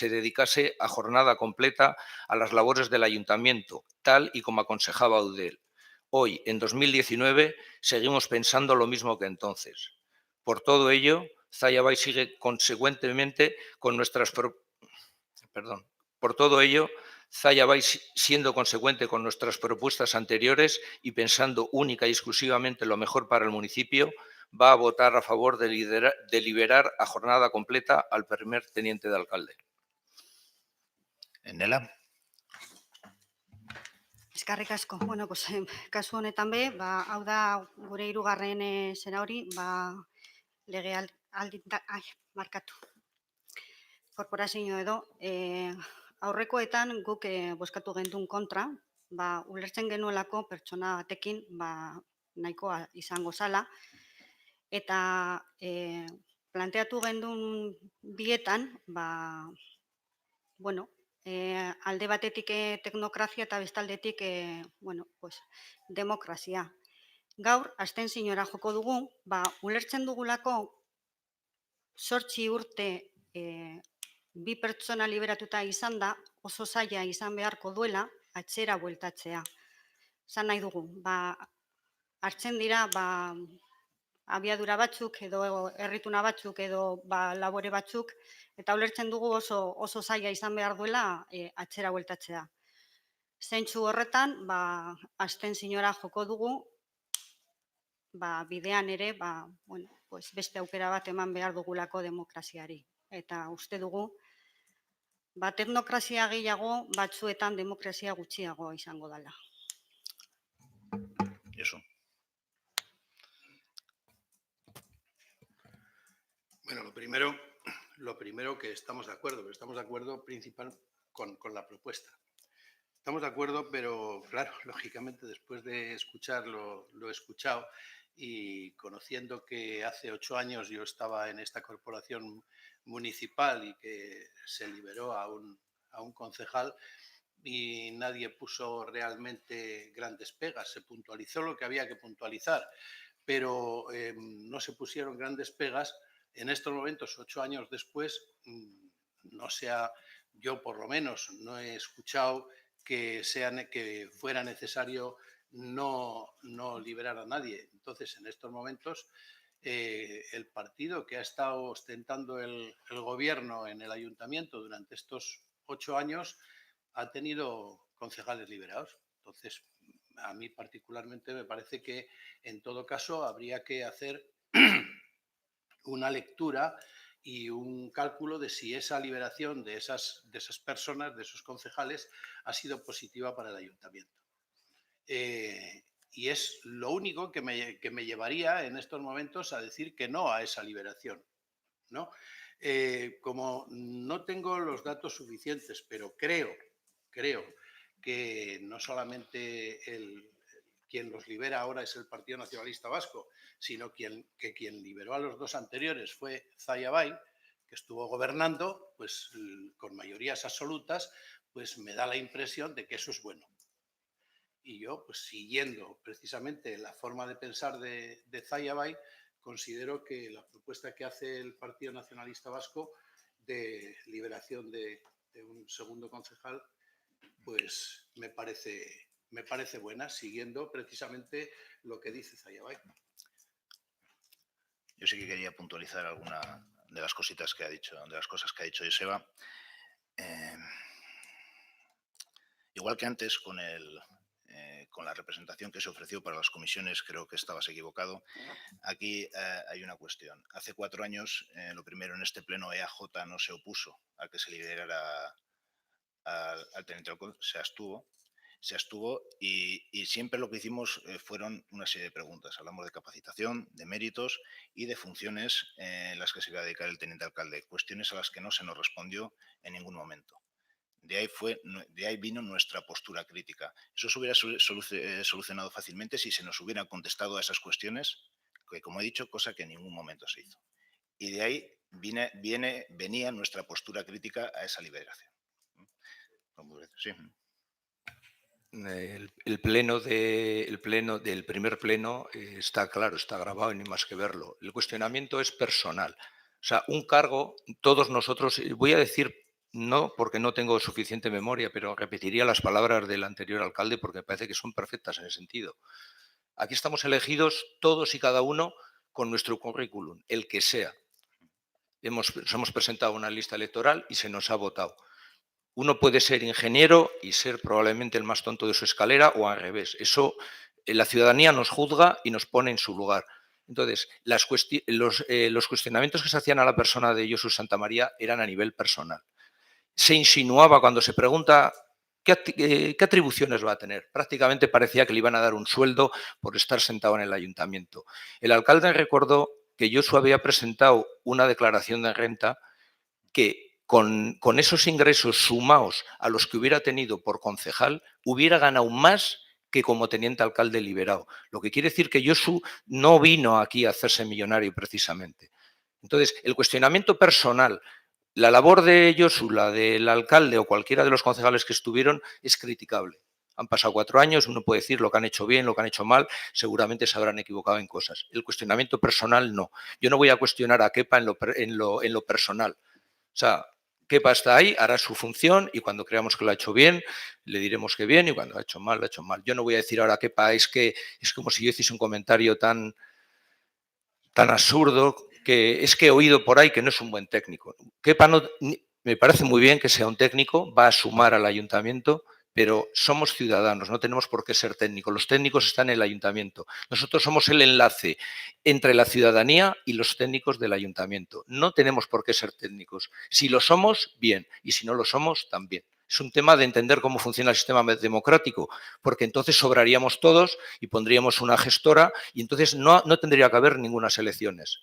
dedicase a jornada completa a las labores del ayuntamiento, tal y como aconsejaba Eudel. Hoy, en 2019, seguimos pensando lo mismo que entonces. Por todo ello, Zaya Bay sigue consecuentemente con nuestras Zaya Bay, siendo consecuente con nuestras propuestas anteriores y pensando única y exclusivamente lo mejor para el municipio, va a votar a favor de liberar a jornada completa al primer teniente de alcalde. Nela. Eskerrik asko. Bueno, pues, kasu honetan be, hau da gure hirugarren zera hori, lege markatu. Korporazio edo, aurrekoetan guk bozkatu gendun kontra, ulertzen genuelako pertsona batekin nahikoa izango zala, eta planteatu gendun bietan, bueno, alde batetik teknokrazia eta bestaldetik, bueno, pues, demokrazia. Gaur, abstentziora joko dugu, ulertzen dugulako 8 urte bi pertsona liberatuta izan da, oso zaila izan beharko duela, atzera bueltatzea. Zan nahi dugu, hartzen dira, abiadura batzuk edo errituna batzuk edo labore batzuk, eta ulertzen dugu oso zaila izan behar duela atzera bueltatzea. Zentzu horretan, abstentziora joko dugu, bidean ere, bueno, pues beste aukera bat eman behar dugulako demokraziari. Eta uste dugu, teknokrazia gehiago, batzuetan demokrazia gutxiago izango dela. Josu. Bueno, lo primero que estamos de acuerdo, pero estamos de acuerdo principal con la propuesta. Estamos de acuerdo, pero claro, lógicamente después de escucharlo, lo he escuchado y conociendo que hace 8 años yo estaba en esta corporación municipal y que se liberó a un concejal y nadie puso realmente grandes pegas, se puntualizó lo que había que puntualizar, pero no se pusieron grandes pegas. En estos momentos, 8 años después, yo por lo menos no he escuchado que fuera necesario no liberar a nadie. Entonces, en estos momentos, el partido que ha estado ostentando el gobierno en el ayuntamiento durante estos 8 años ha tenido concejales liberados. Entonces, a mí particularmente me parece que en todo caso habría que hacer una lectura y un cálculo de si esa liberación de esas personas, de esos concejales, ha sido positiva para el ayuntamiento. Y es lo único que me llevaría en estos momentos a decir que no a esa liberación, ¿no? Como no tengo los datos suficientes, pero creo que no solamente quien los libera ahora es el Partido Nacionalista Vasco, sino que quien liberó a los 2 anteriores fue Zayabay, que estuvo gobernando pues, con mayorías absolutas, pues me da la impresión de que eso es bueno. Y yo, pues siguiendo precisamente la forma de pensar de Zayabay, considero que la propuesta que hace el Partido Nacionalista Vasco de liberación de un segundo concejal, pues me parece buena, siguiendo precisamente lo que dice Zayabay. Yo sí que quería puntualizar alguna de las cositas que ha dicho, de las cosas que ha dicho Joseba. Igual que antes con la representación que se ofreció para las comisiones, creo que estabas equivocado. Aquí hay una cuestión. Hace 4 años, lo primero, en este pleno EAJ no se opuso a que se liberara al teniente alcalde, se abstuvo y siempre lo que hicimos fueron una serie de preguntas. Hablamos de capacitación, de méritos y de funciones en las que se iba a dedicar el teniente alcalde, cuestiones a las que no se nos respondió en ningún momento. De ahí vino nuestra postura crítica. Eso se hubiera solucionado fácilmente si se nos hubieran contestado a esas cuestiones, que como he dicho, cosa que en ningún momento se hizo. Y de ahí venía nuestra postura crítica a esa liberación. Sí. El primer pleno está claro, está grabado y no hay más que verlo. El cuestionamiento es personal. O sea, un cargo, todos nosotros, voy a decir no porque no tengo suficiente memoria, pero repetiría las palabras del anterior alcalde porque me parece que son perfectas en ese sentido. Aquí estamos elegidos todos y cada uno con nuestro currículum, el que sea. Nos hemos presentado una lista electoral y se nos ha votado. Uno puede ser ingeniero y ser probablemente el más tonto de su escalera o al revés. Eso, la ciudadanía nos juzga y nos pone en su lugar. Entonces, los cuestionamientos que se hacían a la persona de Josu Santamaría eran a nivel personal. Se insinuaba cuando se pregunta qué atribuciones va a tener. Prácticamente parecía que le iban a dar un sueldo por estar sentado en el ayuntamiento. El alcalde recordó que Josu había presentado una declaración de renta que con esos ingresos sumados a los que hubiera tenido por concejal, hubiera ganado más que como teniente alcalde liberado. Lo que quiere decir que Josu no vino aquí a hacerse millonario precisamente. Entonces, el cuestionamiento personal, la labor de Josu, la del alcalde o cualquiera de los concejales que estuvieron, es criticable. Han pasado 4 años, uno puede decir lo que han hecho bien, lo que han hecho mal, seguramente se habrán equivocado en cosas. El cuestionamiento personal, no. Yo no voy a cuestionar a Kepa en lo personal. O sea, Kepa está ahí, hará su función y cuando creamos que lo ha hecho bien, le diremos que bien y cuando lo ha hecho mal, lo ha hecho mal. Yo no voy a decir ahora a Kepa, es como si yo hiciese un comentario tan absurdo que es que he oído por ahí que no es un buen técnico. Kepa me parece muy bien que sea un técnico, va a sumar al ayuntamiento, pero somos ciudadanos, no tenemos por qué ser técnicos. Los técnicos están en el ayuntamiento. Nosotros somos el enlace entre la ciudadanía y los técnicos del ayuntamiento. No tenemos por qué ser técnicos. Si lo somos, bien, y si no lo somos, también. Es un tema de entender cómo funciona el sistema democrático, porque entonces sobraríamos todos y pondríamos una gestora y entonces no tendría que haber ninguna elecciones.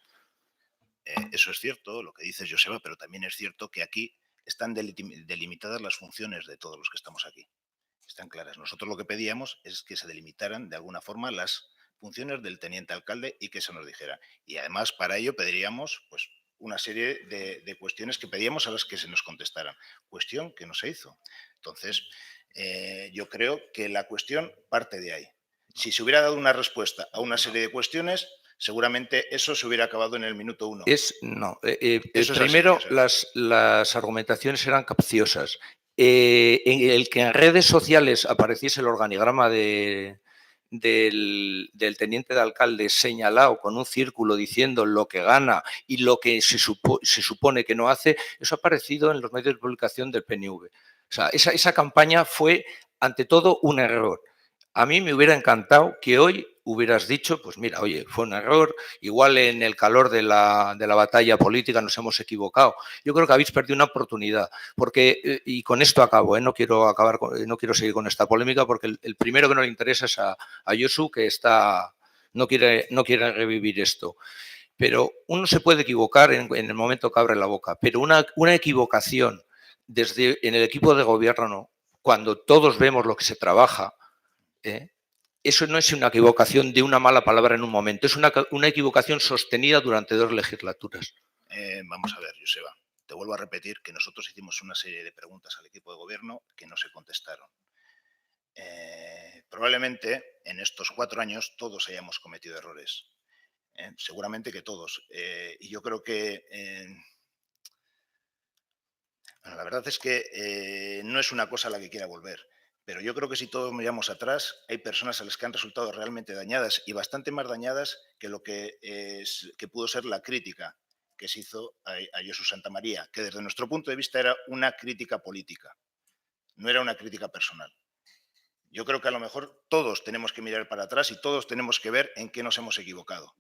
Eso es cierto, lo que dices, Joseba, pero también es cierto que aquí están delimitadas las funciones de todos los que estamos aquí. Están claras. Nosotros lo que pedíamos es que se delimitaran de alguna forma las funciones del teniente alcalde y que se nos dijera. Y además para ello pediríamos pues, una serie de cuestiones que pedíamos a las que se nos contestaran. Cuestión que no se hizo. Entonces, yo creo que la cuestión parte de ahí. Si se hubiera dado una respuesta a una serie de cuestiones, seguramente eso se hubiera acabado en el minuto 1. Eso es Primero, así, las argumentaciones eran capciosas. El que en redes sociales apareciese el organigrama del teniente de alcalde señalado con un círculo diciendo lo que gana y lo que se supone que no hace, eso ha aparecido en los medios de publicación del PNV. O sea, esa campaña fue, ante todo, un error. A mí me hubiera encantado que hoy hubieras dicho, pues mira, oye, fue un error, igual en el calor de la batalla política nos hemos equivocado. Yo creo que habéis perdido una oportunidad, porque, y con esto acabo, no quiero seguir con esta polémica, porque el primero que no le interesa es a Josu, que no quiere revivir esto. Pero uno se puede equivocar en el momento que abre la boca, pero una equivocación en el equipo de gobierno, cuando todos vemos lo que se trabaja, eso no es una equivocación de una mala palabra en un momento, es una equivocación sostenida durante 2 legislaturas. Vamos a ver, Joseba, te vuelvo a repetir que nosotros hicimos una serie de preguntas al equipo de gobierno que no se contestaron. Probablemente en estos 4 años todos hayamos cometido errores. Seguramente que todos. Y yo creo que bueno, la verdad es que no es una cosa a la que quiera volver. Pero yo creo que si todos miramos atrás, hay personas a las que han resultado realmente dañadas y bastante más dañadas que lo que pudo ser la crítica que se hizo a Josu Santamaría, que desde nuestro punto de vista era una crítica política, no era una crítica personal. Yo creo que a lo mejor todos tenemos que mirar para atrás y todos tenemos que ver en qué nos hemos equivocado.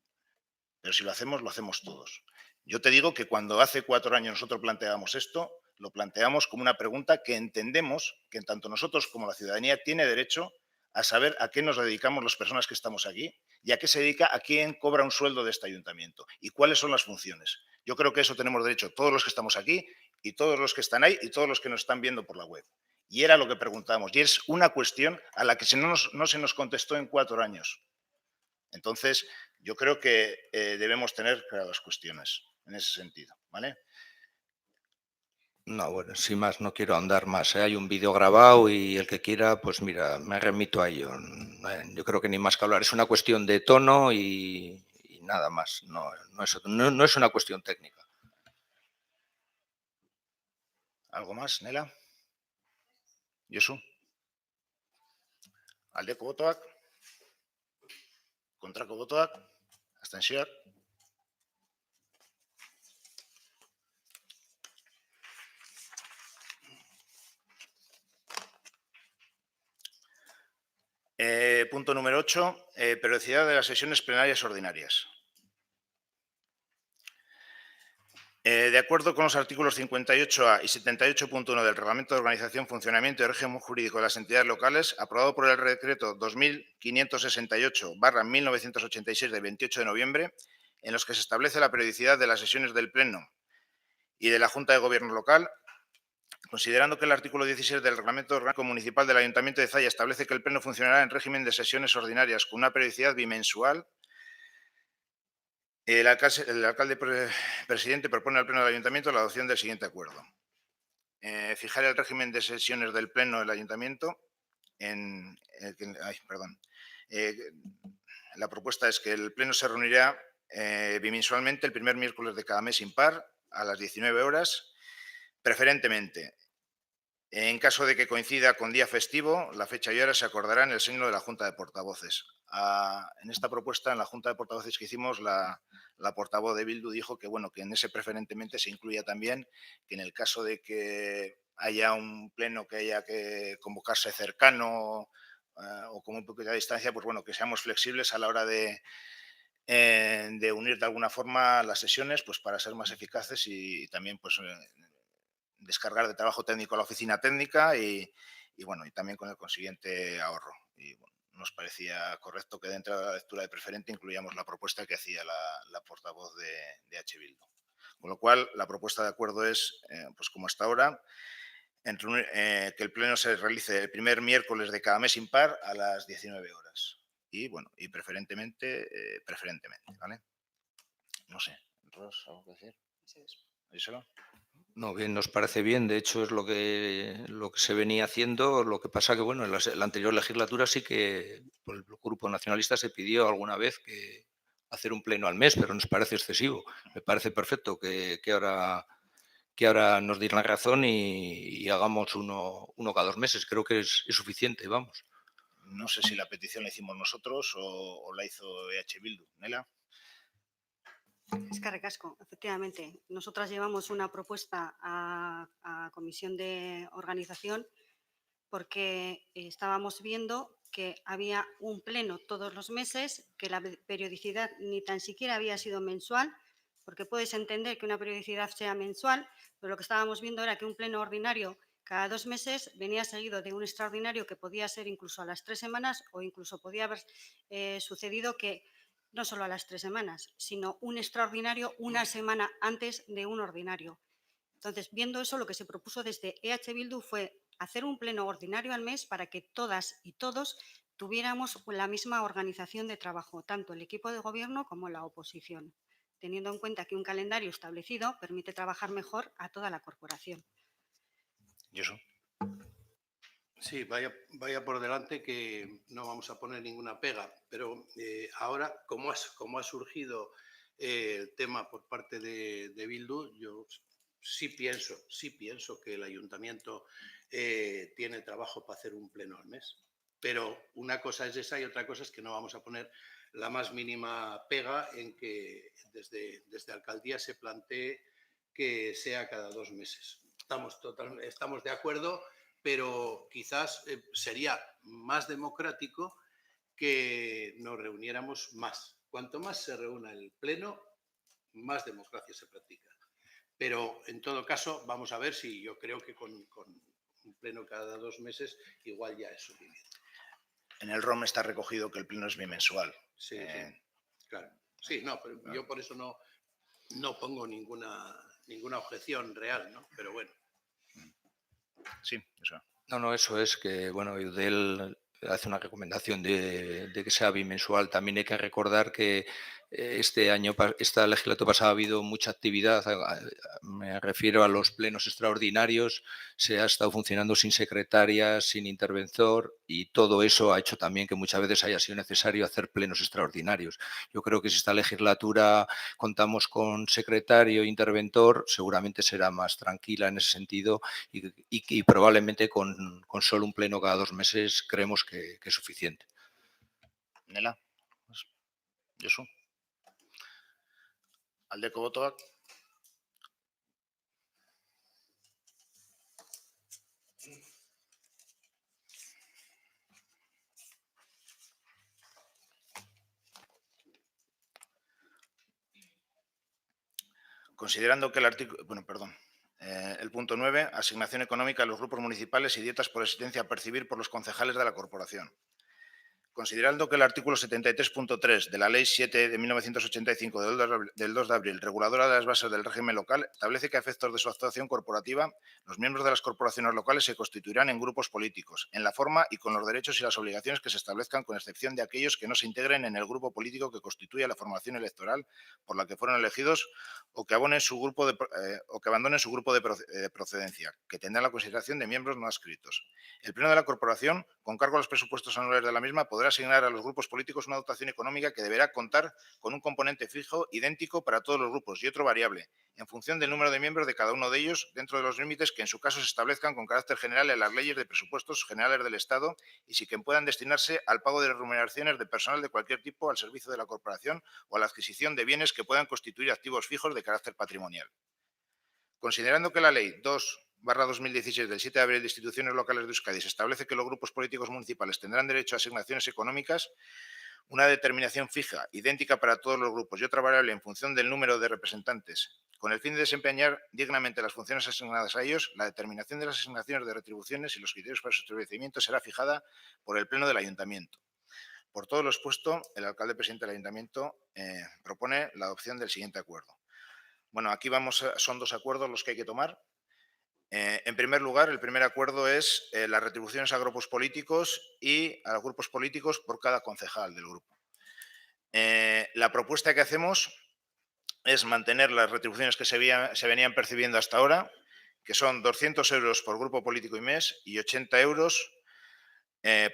Pero si lo hacemos todos. Yo te digo que cuando hace 4 años nosotros planteábamos esto, lo planteamos como una pregunta que entendemos que tanto nosotros como la ciudadanía tiene derecho a saber a qué nos dedicamos las personas que estamos aquí y a qué se dedica, a quién cobra un sueldo de este ayuntamiento y cuáles son las funciones. Yo creo que eso tenemos derecho todos los que estamos aquí y todos los que están ahí y todos los que nos están viendo por la web. Y era lo que preguntábamos. Y es una cuestión a la que no se nos contestó en 4 años. Entonces, yo creo que debemos tener claras las cuestiones en ese sentido, ¿vale? No, bueno, sin más, no quiero andar más. Hay un vídeo grabado y el que quiera, pues mira, me remito a ello. Yo creo que ni más que hablar. Es una cuestión de tono y nada más. No es una cuestión técnica. ¿Algo más, Nela? Josu? Aldeko botoak? Kontrako botoak? Abstentzioak? Punto número 8. Periodicidad de las sesiones plenarias ordinarias. De acuerdo con los artículos 58A y 78.1 del Reglamento de Organización, Funcionamiento y Régimen Jurídico de las Entidades Locales, aprobado por el Decreto 2568/1986 de 28 de noviembre, en los que se establece la periodicidad de las sesiones del Pleno y de la Junta de Gobierno local, considerando que el artículo 16 del Reglamento Orgánico Municipal del Ayuntamiento de Zalla establece que el Pleno funcionará en régimen de sesiones ordinarias con una periodicidad bimensual, El alcalde presidente propone al Pleno del Ayuntamiento la adopción del siguiente acuerdo. Fijar el régimen de sesiones del Pleno del Ayuntamiento la propuesta es que el Pleno se reunirá bimensualmente el primer miércoles de cada mes impar a las 19 horas, preferentemente. En caso de que coincida con día festivo, la fecha y hora se acordará en el seno de la Junta de Portavoces. En esta propuesta, en la Junta de Portavoces que hicimos, la portavoz de Bildu dijo que, bueno, que en ese preferentemente se incluya también que en el caso de que haya un pleno que haya que convocarse cercano o con un poquito de distancia, pues bueno, que seamos flexibles a la hora de unir de alguna forma las sesiones, pues para ser más eficaces y también pues descargar de trabajo técnico a la oficina técnica y bueno, y también con el consiguiente ahorro. Y bueno, nos parecía correcto que dentro de la lectura de preferente incluyamos la propuesta que hacía la portavoz de H. Bildu. Con lo cual, la propuesta de acuerdo es, pues como hasta ahora, que el pleno se realice el primer miércoles de cada mes impar a las 19 horas. Y bueno, y preferentemente, ¿vale? No sé, Ros, ¿algo que decir? Díselo. No, bien, nos parece bien. De hecho, es lo que se venía haciendo. Lo que pasa que, bueno, en la anterior legislatura sí que por el Grupo Nacionalista se pidió alguna vez que hacer un pleno al mes, pero nos parece excesivo. Me parece perfecto que ahora nos den la razón y hagamos uno cada 2 meses. Creo que es suficiente, vamos. No sé si la petición la hicimos nosotros o la hizo EH Bildu. ¿Nela? Es que recasco, efectivamente. Nosotras llevamos una propuesta a Comisión de Organización porque estábamos viendo que había un pleno todos los meses, que la periodicidad ni tan siquiera había sido mensual, porque puedes entender que una periodicidad sea mensual, pero lo que estábamos viendo era que un pleno ordinario cada 2 meses venía seguido de un extraordinario que podía ser incluso a las 3 semanas o incluso podía haber sucedido que no solo a las 3 semanas, sino un extraordinario una semana antes de un ordinario. Entonces, viendo eso, lo que se propuso desde EH Bildu fue hacer un pleno ordinario al mes para que todas y todos tuviéramos la misma organización de trabajo, tanto el equipo de gobierno como la oposición, teniendo en cuenta que un calendario establecido permite trabajar mejor a toda la corporación. ¿Y eso? Sí, vaya por delante que no vamos a poner ninguna pega, pero ahora, como ha surgido el tema por parte de Bildu, yo sí pienso que el ayuntamiento tiene trabajo para hacer un pleno al mes. Pero una cosa es esa y otra cosa es que no vamos a poner la más mínima pega en que desde alcaldía se plantee que sea cada 2 meses. Estamos de acuerdo, pero quizás sería más democrático que nos reuniéramos más. Cuanto más se reúna el pleno, más democracia se practica. Pero en todo caso, vamos a ver si yo creo que con un pleno cada 2 meses igual ya es suficiente. En el ROM está recogido que el pleno es bimensual. Sí, claro. Sí, no, pero yo por eso no pongo ninguna objeción real, ¿no? Pero bueno. Sí, eso. No, eso es que, bueno, Eudel hace una recomendación de que sea bimensual. También hay que recordar que esta legislatura pasada ha habido mucha actividad. Me refiero a los plenos extraordinarios. Se ha estado funcionando sin secretarias, sin interventor y todo eso ha hecho también que muchas veces haya sido necesario hacer plenos extraordinarios. Yo creo que si esta legislatura contamos con secretario e interventor, seguramente será más tranquila en ese sentido y probablemente con solo un pleno cada 2 meses creemos que es suficiente. Nela? Josu? Aldeko botoak? Considerando que el artículo... Bueno, perdón. El punto 9, asignación económica a los grupos municipales y dietas por asistencia a percibir por los concejales de la corporación. Considerando que el artículo 73.3 de la Ley 7 de 1985 del 2 de abril, reguladora de las bases del régimen local, establece que a efectos de su actuación corporativa, los miembros de las corporaciones locales se constituirán en grupos políticos, en la forma y con los derechos y las obligaciones que se establezcan, con excepción de aquellos que no se integren en el grupo político que constituya la formación electoral por la que fueron elegidos o que abandonen su grupo de procedencia, que tendrán la consideración de miembros no adscritos. El Pleno de la Corporación, con cargo a los presupuestos anuales de la misma, podrá asignar a los grupos políticos una dotación económica que deberá contar con un componente fijo idéntico para todos los grupos y otro variable, en función del número de miembros de cada uno de ellos, dentro de los límites que en su caso se establezcan con carácter general en las leyes de presupuestos generales del Estado y sí que puedan destinarse al pago de remuneraciones de personal de cualquier tipo al servicio de la corporación o a la adquisición de bienes que puedan constituir activos fijos de carácter patrimonial. Considerando que la Ley 2/2016 del 7 de abril de instituciones locales de Euskadi se establece que los grupos políticos municipales tendrán derecho a asignaciones económicas, una determinación fija, idéntica para todos los grupos y otra variable en función del número de representantes, con el fin de desempeñar dignamente las funciones asignadas a ellos, la determinación de las asignaciones de retribuciones y los criterios para su establecimiento será fijada por el Pleno del Ayuntamiento. Por todo lo expuesto, el alcalde presidente del Ayuntamiento propone la adopción del siguiente acuerdo. Bueno, aquí son dos acuerdos los que hay que tomar. En primer lugar, el primer acuerdo es las retribuciones a grupos políticos y a los grupos políticos por cada concejal del grupo. La propuesta que hacemos es mantener las retribuciones que se venían percibiendo hasta ahora, que son 200 euros por grupo político y mes y 80 euros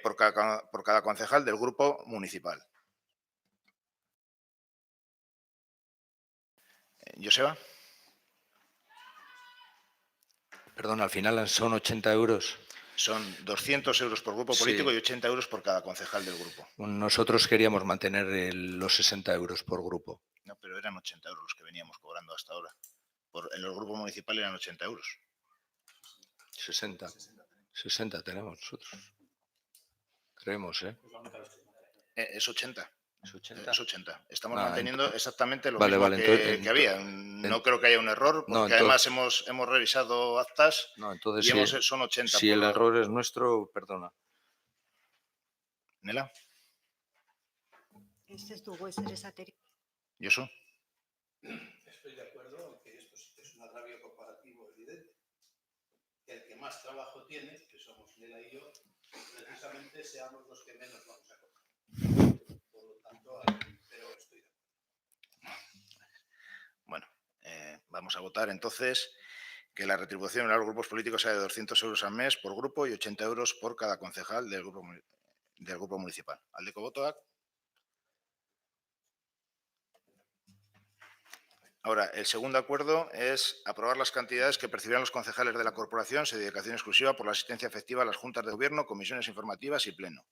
por cada concejal del grupo municipal. Joseba. Perdón, al final son 80 euros. Son 200 euros por grupo político y 80 euros por cada concejal del grupo. Nosotros queríamos mantener los 60 euros por grupo. No, pero eran 80 euros los que veníamos cobrando hasta ahora. En los grupos municipales eran 80 euros. 60 tenemos nosotros. Creemos, ¿eh? Es 80. ¿Es 80? Es 80. Estamos manteniendo exactamente lo vale, mismo vale, que había. No creo que haya un error, porque además hemos revisado actas y son 80. Si el error es nuestro, perdona. ¿Nela? Este es tu hueso, eres ateri. ¿Yoso? Estoy de acuerdo en que esto es un agravio comparativo evidente. Que el que más trabajo tiene, que somos Nela y yo, precisamente seamos los que menos vamos a cobrar. Por lo tanto, pero estoy de acuerdo. Bueno, vamos a votar entonces que la retribución a los grupos políticos sea de 200 euros al mes por grupo y 80 euros por cada concejal del grupo municipal. Aldeko botoak. Ahora, el segundo acuerdo es aprobar las cantidades que percibirán los concejales de la corporación sin dedicación exclusiva por la asistencia efectiva a las juntas de gobierno, comisiones informativas y pleno.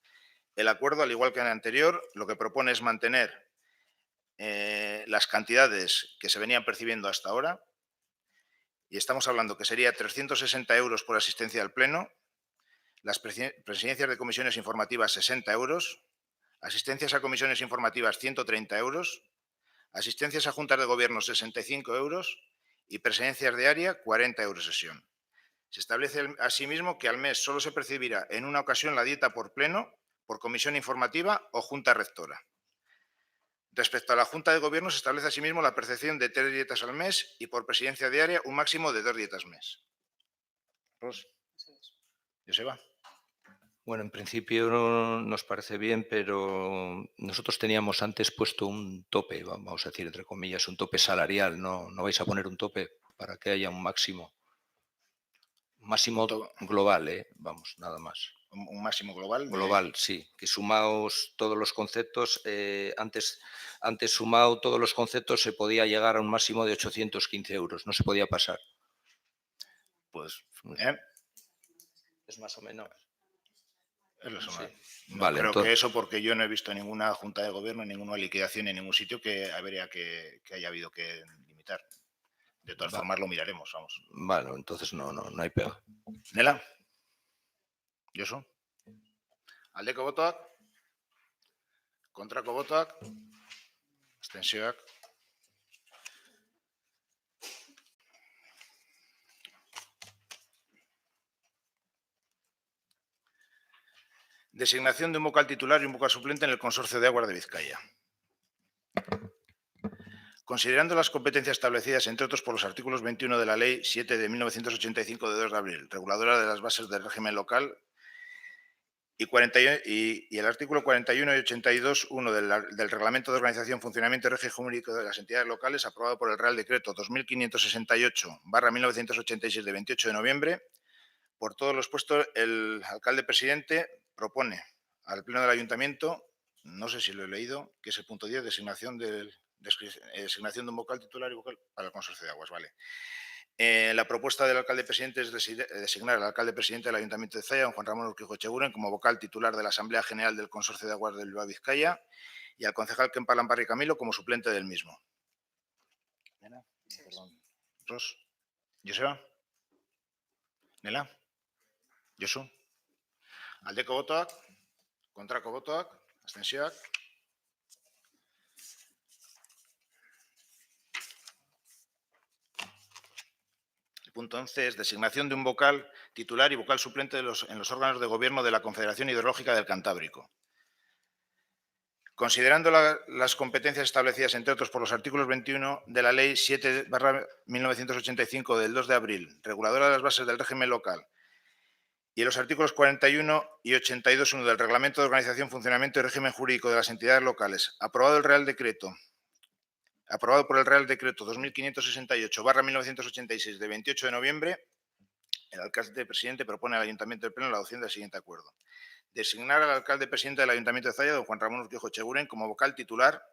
El acuerdo, al igual que en el anterior, lo que propone es mantener las cantidades que se venían percibiendo hasta ahora, y estamos hablando que sería 360 euros por asistencia al pleno, las presidencias de comisiones informativas 60 euros, asistencias a comisiones informativas 130 euros, asistencias a juntas de gobierno 65 euros y presidencias de área 40 euros sesión. Se establece asimismo que al mes solo se percibirá en una ocasión la dieta por pleno, por comisión informativa o junta rectora. Respecto a la Junta de Gobierno, se establece asimismo la percepción de 3 dietas al mes y por presidencia diaria un máximo de 2 dietas mes. Ros. Joseba. Bueno, en principio nos parece bien, pero nosotros teníamos antes puesto un tope, vamos a decir, entre comillas, un tope salarial. No vais a poner un tope para que haya un máximo. Máximo global, vamos, nada más. Un máximo global. Global, sí, que sumaos todos los conceptos, antes sumado todos los conceptos se podía llegar a un máximo de 815 euros, no se podía pasar. Pues, es más o menos. Es lo Sí. No vale, creo entonces, que eso, porque yo no he visto ninguna junta de gobierno, ninguna liquidación en ningún sitio que habría que haya habido que limitar. De todas formas lo miraremos, vamos. Bueno, entonces no hay pega. Nela. Josu. Aldeko botoak. Kontrako botoak. Abstentzioak. Designación de un vocal titular y un vocal suplente en el Consorcio de Aguas de Vizcaya. Considerando las competencias establecidas, entre otros, por los artículos 21 de la Ley 7 de 1985 de 2 de abril, reguladora de las bases del régimen local, y el artículo 41 y 82.1 del Reglamento de Organización, Funcionamiento y Régimen Jurídico de las Entidades Locales, aprobado por el Real Decreto 2568/1986 de 28 de noviembre, por todos los puestos, el alcalde presidente propone al Pleno del Ayuntamiento, no sé si lo he leído, que es el punto 10, designación de un vocal titular y vocal para el Consorcio de Aguas. Vale. La propuesta del alcalde presidente es designar al alcalde presidente del Ayuntamiento de Zaya, don Juan Ramón Urquijo Echeguren, como vocal titular de la Asamblea General del Consorcio de Aguas del Bilbao Vizcaya, y al concejal Kempa Lamparri Camilo como suplente del mismo. Ros. Joseba. Nela. Josu. Aldeko botoak. Kontrako botoak. Abstentzioak. Punto 11 es designación de un vocal titular y vocal suplente en los órganos de gobierno de la Confederación Hidrológica del Cantábrico. Considerando las competencias establecidas, entre otros, por los artículos 21 de la Ley 7/1985 del 2 de abril, reguladora de las bases del régimen local, y los artículos 41 y 82.1 del Reglamento de Organización, Funcionamiento y Régimen Jurídico de las Entidades Locales, aprobado por el Real Decreto 2568/1986 de 28 de noviembre, el alcalde presidente propone al Ayuntamiento del Pleno la adopción del siguiente acuerdo. Designar al alcalde presidente del Ayuntamiento de Zaya, don Juan Ramón Urquijo Echeguren, como vocal titular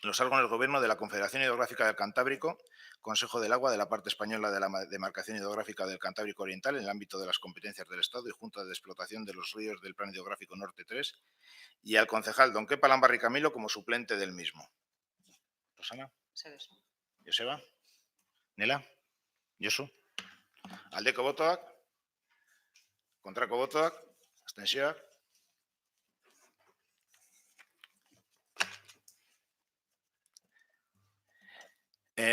en los órganos del Gobierno de la Confederación Hidrográfica del Cantábrico, Consejo del Agua de la parte española de la demarcación hidrográfica del Cantábrico Oriental en el ámbito de las competencias del Estado y Junta de Explotación de los Ríos del Plan Hidrográfico Norte 3, y al concejal don Kepa Lamparri Camilo como suplente del mismo. Rosana. Joseba. Nela. Josu. Aldeko botoak. Kontrako botoak. Abstentzioak.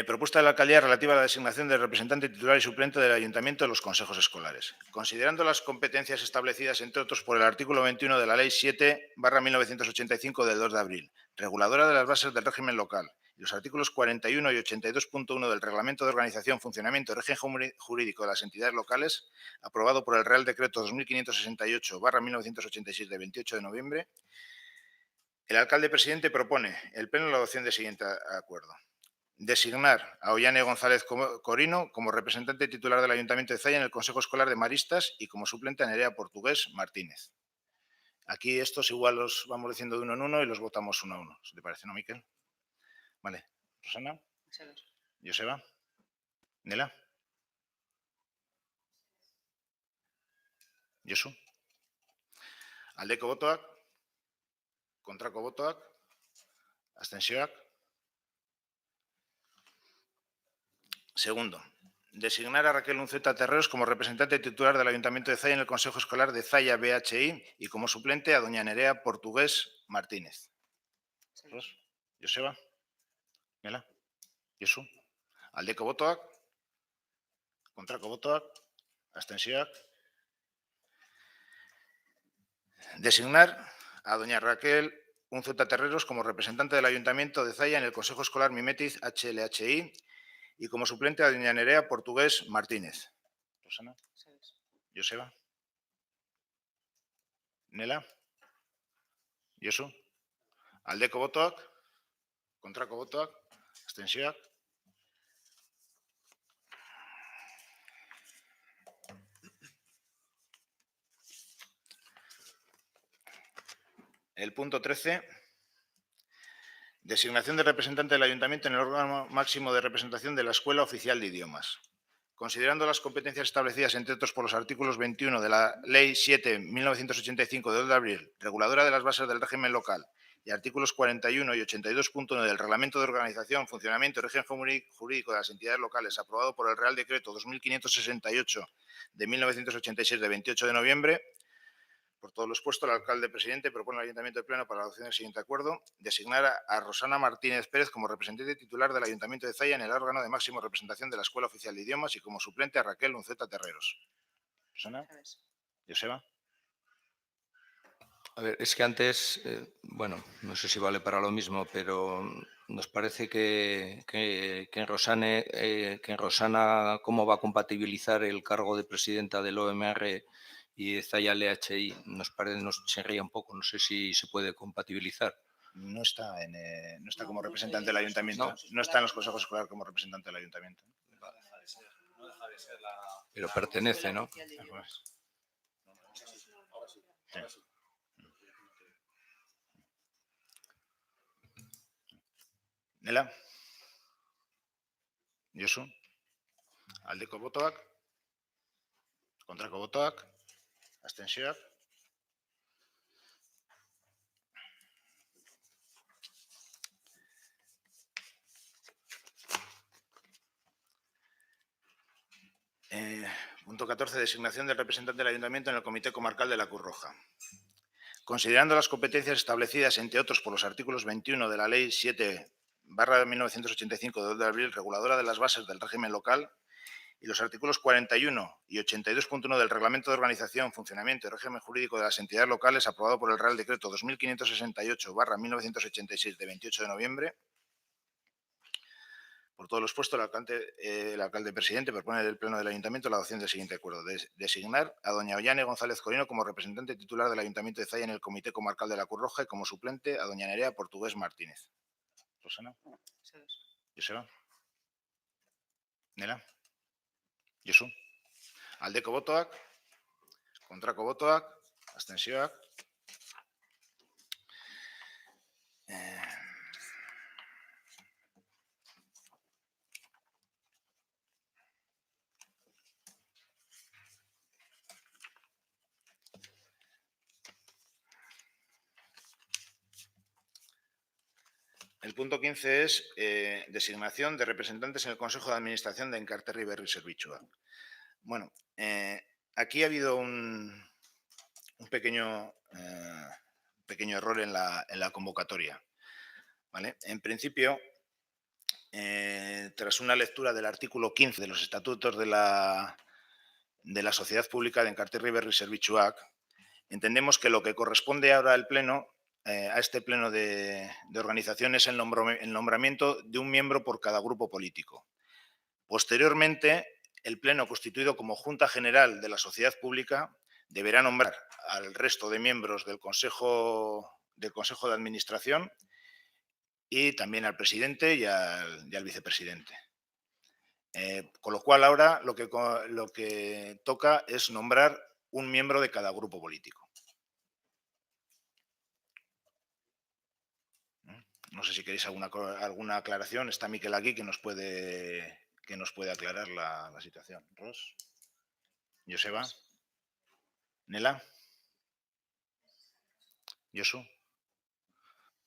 Propuesta de la alcaldía relativa a la designación del representante titular y suplente del Ayuntamiento de los consejos escolares. Considerando las competencias establecidas, entre otros, por el artículo 21 de la Ley 7/1985 del 2 de abril, reguladora de las bases del régimen local, y los artículos 41 y 82.1 del Reglamento de Organización, Funcionamiento y Régimen Jurídico de las Entidades Locales, aprobado por el Real Decreto 2568/1986 de 28 de noviembre, el alcalde presidente propone el Pleno la adopción del siguiente acuerdo. Designar a Ollane González Corino como representante titular del Ayuntamiento de Zaya en el Consejo Escolar de Maristas y como suplente a Nerea Portugués Martínez. Aquí estos igual los vamos diciendo de uno en uno y los votamos uno a uno. ¿Te parece, no, Miquel? Vale. Rosana. Joseba. Nela. Josu. Aldeko botoak. Kontrako botoak. Abstentzioak. Segundo, designar a Raquel Unzueta Terreros como representante titular del Ayuntamiento de Zaya en el Consejo Escolar de Zaya BHI y como suplente a doña Nerea Portugués Martínez. Joseba. Nela. Josu. Aldeko botoak. Kontrako botoak. Abstentzioak. Designar a doña Raquel Unzueta Terreros como representante del Ayuntamiento de Zaya en el Consejo Escolar Mimetiz HLHI y como suplente a doña Nerea Portugués Martínez. Rosana. Joseba. Nela. Josu. Aldeko botoak. Kontrako botoak. Abstentzioak. El punto 13. Designación de representante del Ayuntamiento en el órgano máximo de representación de la Escuela Oficial de Idiomas. Considerando las competencias establecidas, entre otros, por los artículos 21 de la Ley 7/1985 de 2 de abril, reguladora de las bases del régimen local, y artículos 41 y 82.1 del Reglamento de Organización, Funcionamiento y Régimen Jurídico de las Entidades Locales, aprobado por el Real Decreto 2568 de 1986 de 28 de noviembre, por todo lo expuesto, el alcalde presidente propone al Ayuntamiento de Pleno para la adopción del siguiente acuerdo: designar a Rosana Martínez Pérez como representante titular del Ayuntamiento de Zaya en el órgano de máxima representación de la Escuela Oficial de Idiomas y como suplente a Raquel Unzueta Terreros. Rosana. Joseba. A ver, es que antes, bueno, no sé si vale para lo mismo, pero nos parece que en Rosana, cómo va a compatibilizar el cargo de presidenta del OMR y de Zaya LHI, nos chirría un poco. No sé si se puede compatibilizar. No está, no está como representante del ayuntamiento. No está en los consejos escolares como representante del ayuntamiento. Pero pertenece, ¿no? Sí. Nela? Josu? Aldeko botoak? Kontrako botoak? Abstentzioak? Punto 14. Designación del representante del ayuntamiento en el Comité Comarcal de la Cruz Roja. Considerando las competencias establecidas, entre otros, por los artículos 21 de la Ley 7/1985 de 2 de abril, reguladora de las bases del régimen local, y los artículos 41 y 82.1 del Reglamento de Organización, Funcionamiento y Régimen Jurídico de las Entidades Locales, aprobado por el Real Decreto 2568/1986 de 28 de noviembre. Por todo lo expuesto, el alcalde presidente propone del Pleno del Ayuntamiento la adopción del siguiente acuerdo: designar a doña Ollane González Corino como representante titular del Ayuntamiento de Zaya en el Comité Comarcal de la Cruz Roja y como suplente a doña Nerea Portugués Martínez. Rosana. Joseba. Nela. Josu. Aldeko botoak, kontrako botoak, abstentzioak. El punto 15 es designación de representantes en el Consejo de Administración de Enkarterri Berri Zerbitzua. Bueno, aquí ha habido un pequeño error en la convocatoria. ¿Vale? En principio, tras una lectura del artículo 15 de los estatutos de la Sociedad Pública de Enkarterri Berri Zerbitzuak, entendemos que lo que corresponde ahora al Pleno, a este Pleno de organización, es el nombramiento de un miembro por cada grupo político. Posteriormente, el Pleno, constituido como Junta General de la Sociedad Pública, deberá nombrar al resto de miembros del Consejo de Administración y también al presidente y al vicepresidente. Con lo cual, ahora lo que toca es nombrar un miembro de cada grupo político. No sé si queréis alguna aclaración. Está Miquel aquí que nos puede aclarar la situación. Ros. Joseba. Nela. Josu.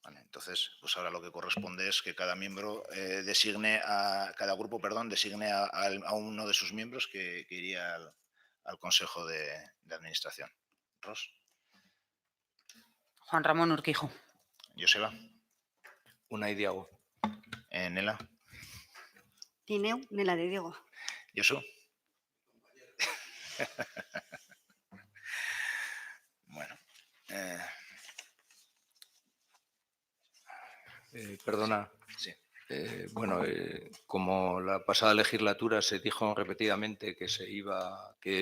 Vale, entonces, pues ahora lo que corresponde es que cada miembro designe a uno de sus miembros que iría al Consejo de Administración. Ros. Juan Ramón Urquijo. Joseba. Unai Diago. Nela. Tineu, Nela de Diego. Josu. Bueno. Perdona. Sí. Bueno, como la pasada legislatura se dijo repetidamente que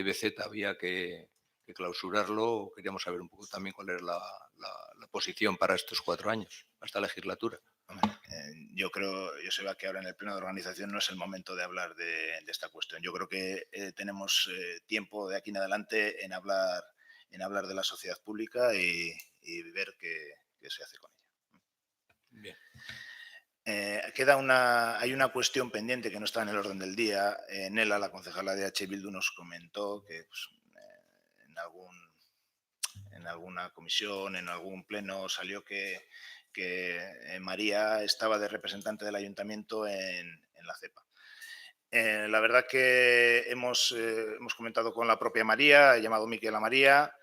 BZ había que clausurarlo, queríamos saber un poco también cuál es la posición para estos 4 años, para esta legislatura. Yo creo, Joseba, que ahora en el Pleno de Organización no es el momento de hablar de esta cuestión. Yo creo que tenemos tiempo de aquí en adelante en hablar de la sociedad pública y ver qué se hace con ella. Bien. Hay una cuestión pendiente que no está en el orden del día. Nela, la concejala de H. Bildu, nos comentó que pues, en alguna comisión, en algún pleno, salió que María estaba de representante del ayuntamiento en la CEPA. La verdad que hemos comentado con la propia María, he llamado Miquel a María.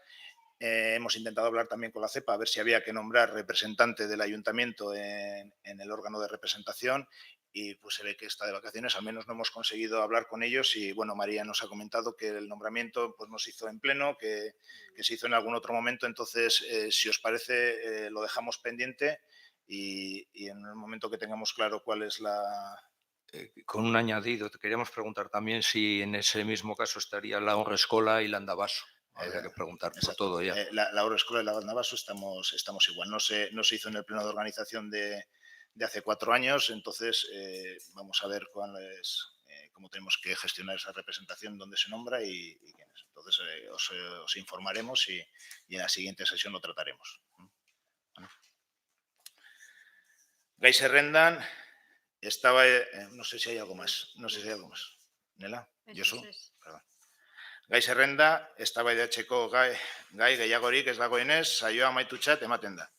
Hemos intentado hablar también con la CEPA a ver si había que nombrar representante del ayuntamiento en el órgano de representación y pues se ve que está de vacaciones, al menos no hemos conseguido hablar con ellos y bueno, María nos ha comentado que el nombramiento pues no se hizo en pleno, que se hizo en algún otro momento, entonces si os parece lo dejamos pendiente y en el momento que tengamos claro cuál es la... Con un añadido, te queríamos preguntar también si en ese mismo caso estaría la Escola y la Andabaso. Habría que preguntar por Exacto. todo ya. La Euroescola y la Andabaso estamos igual. No se hizo en el pleno de organización de hace 4 años, entonces vamos a ver cómo tenemos que gestionar esa representación, dónde se nombra y quién es. Entonces os informaremos y en la siguiente sesión lo trataremos. Bueno. Gai Zerrendan estaba, no sé si hay algo más. Nela, Josu, perdón. Gai zerrenda, eztabaidatzeko gai gehiagorik ez dagoenez, saioa amaitutzat ematen da.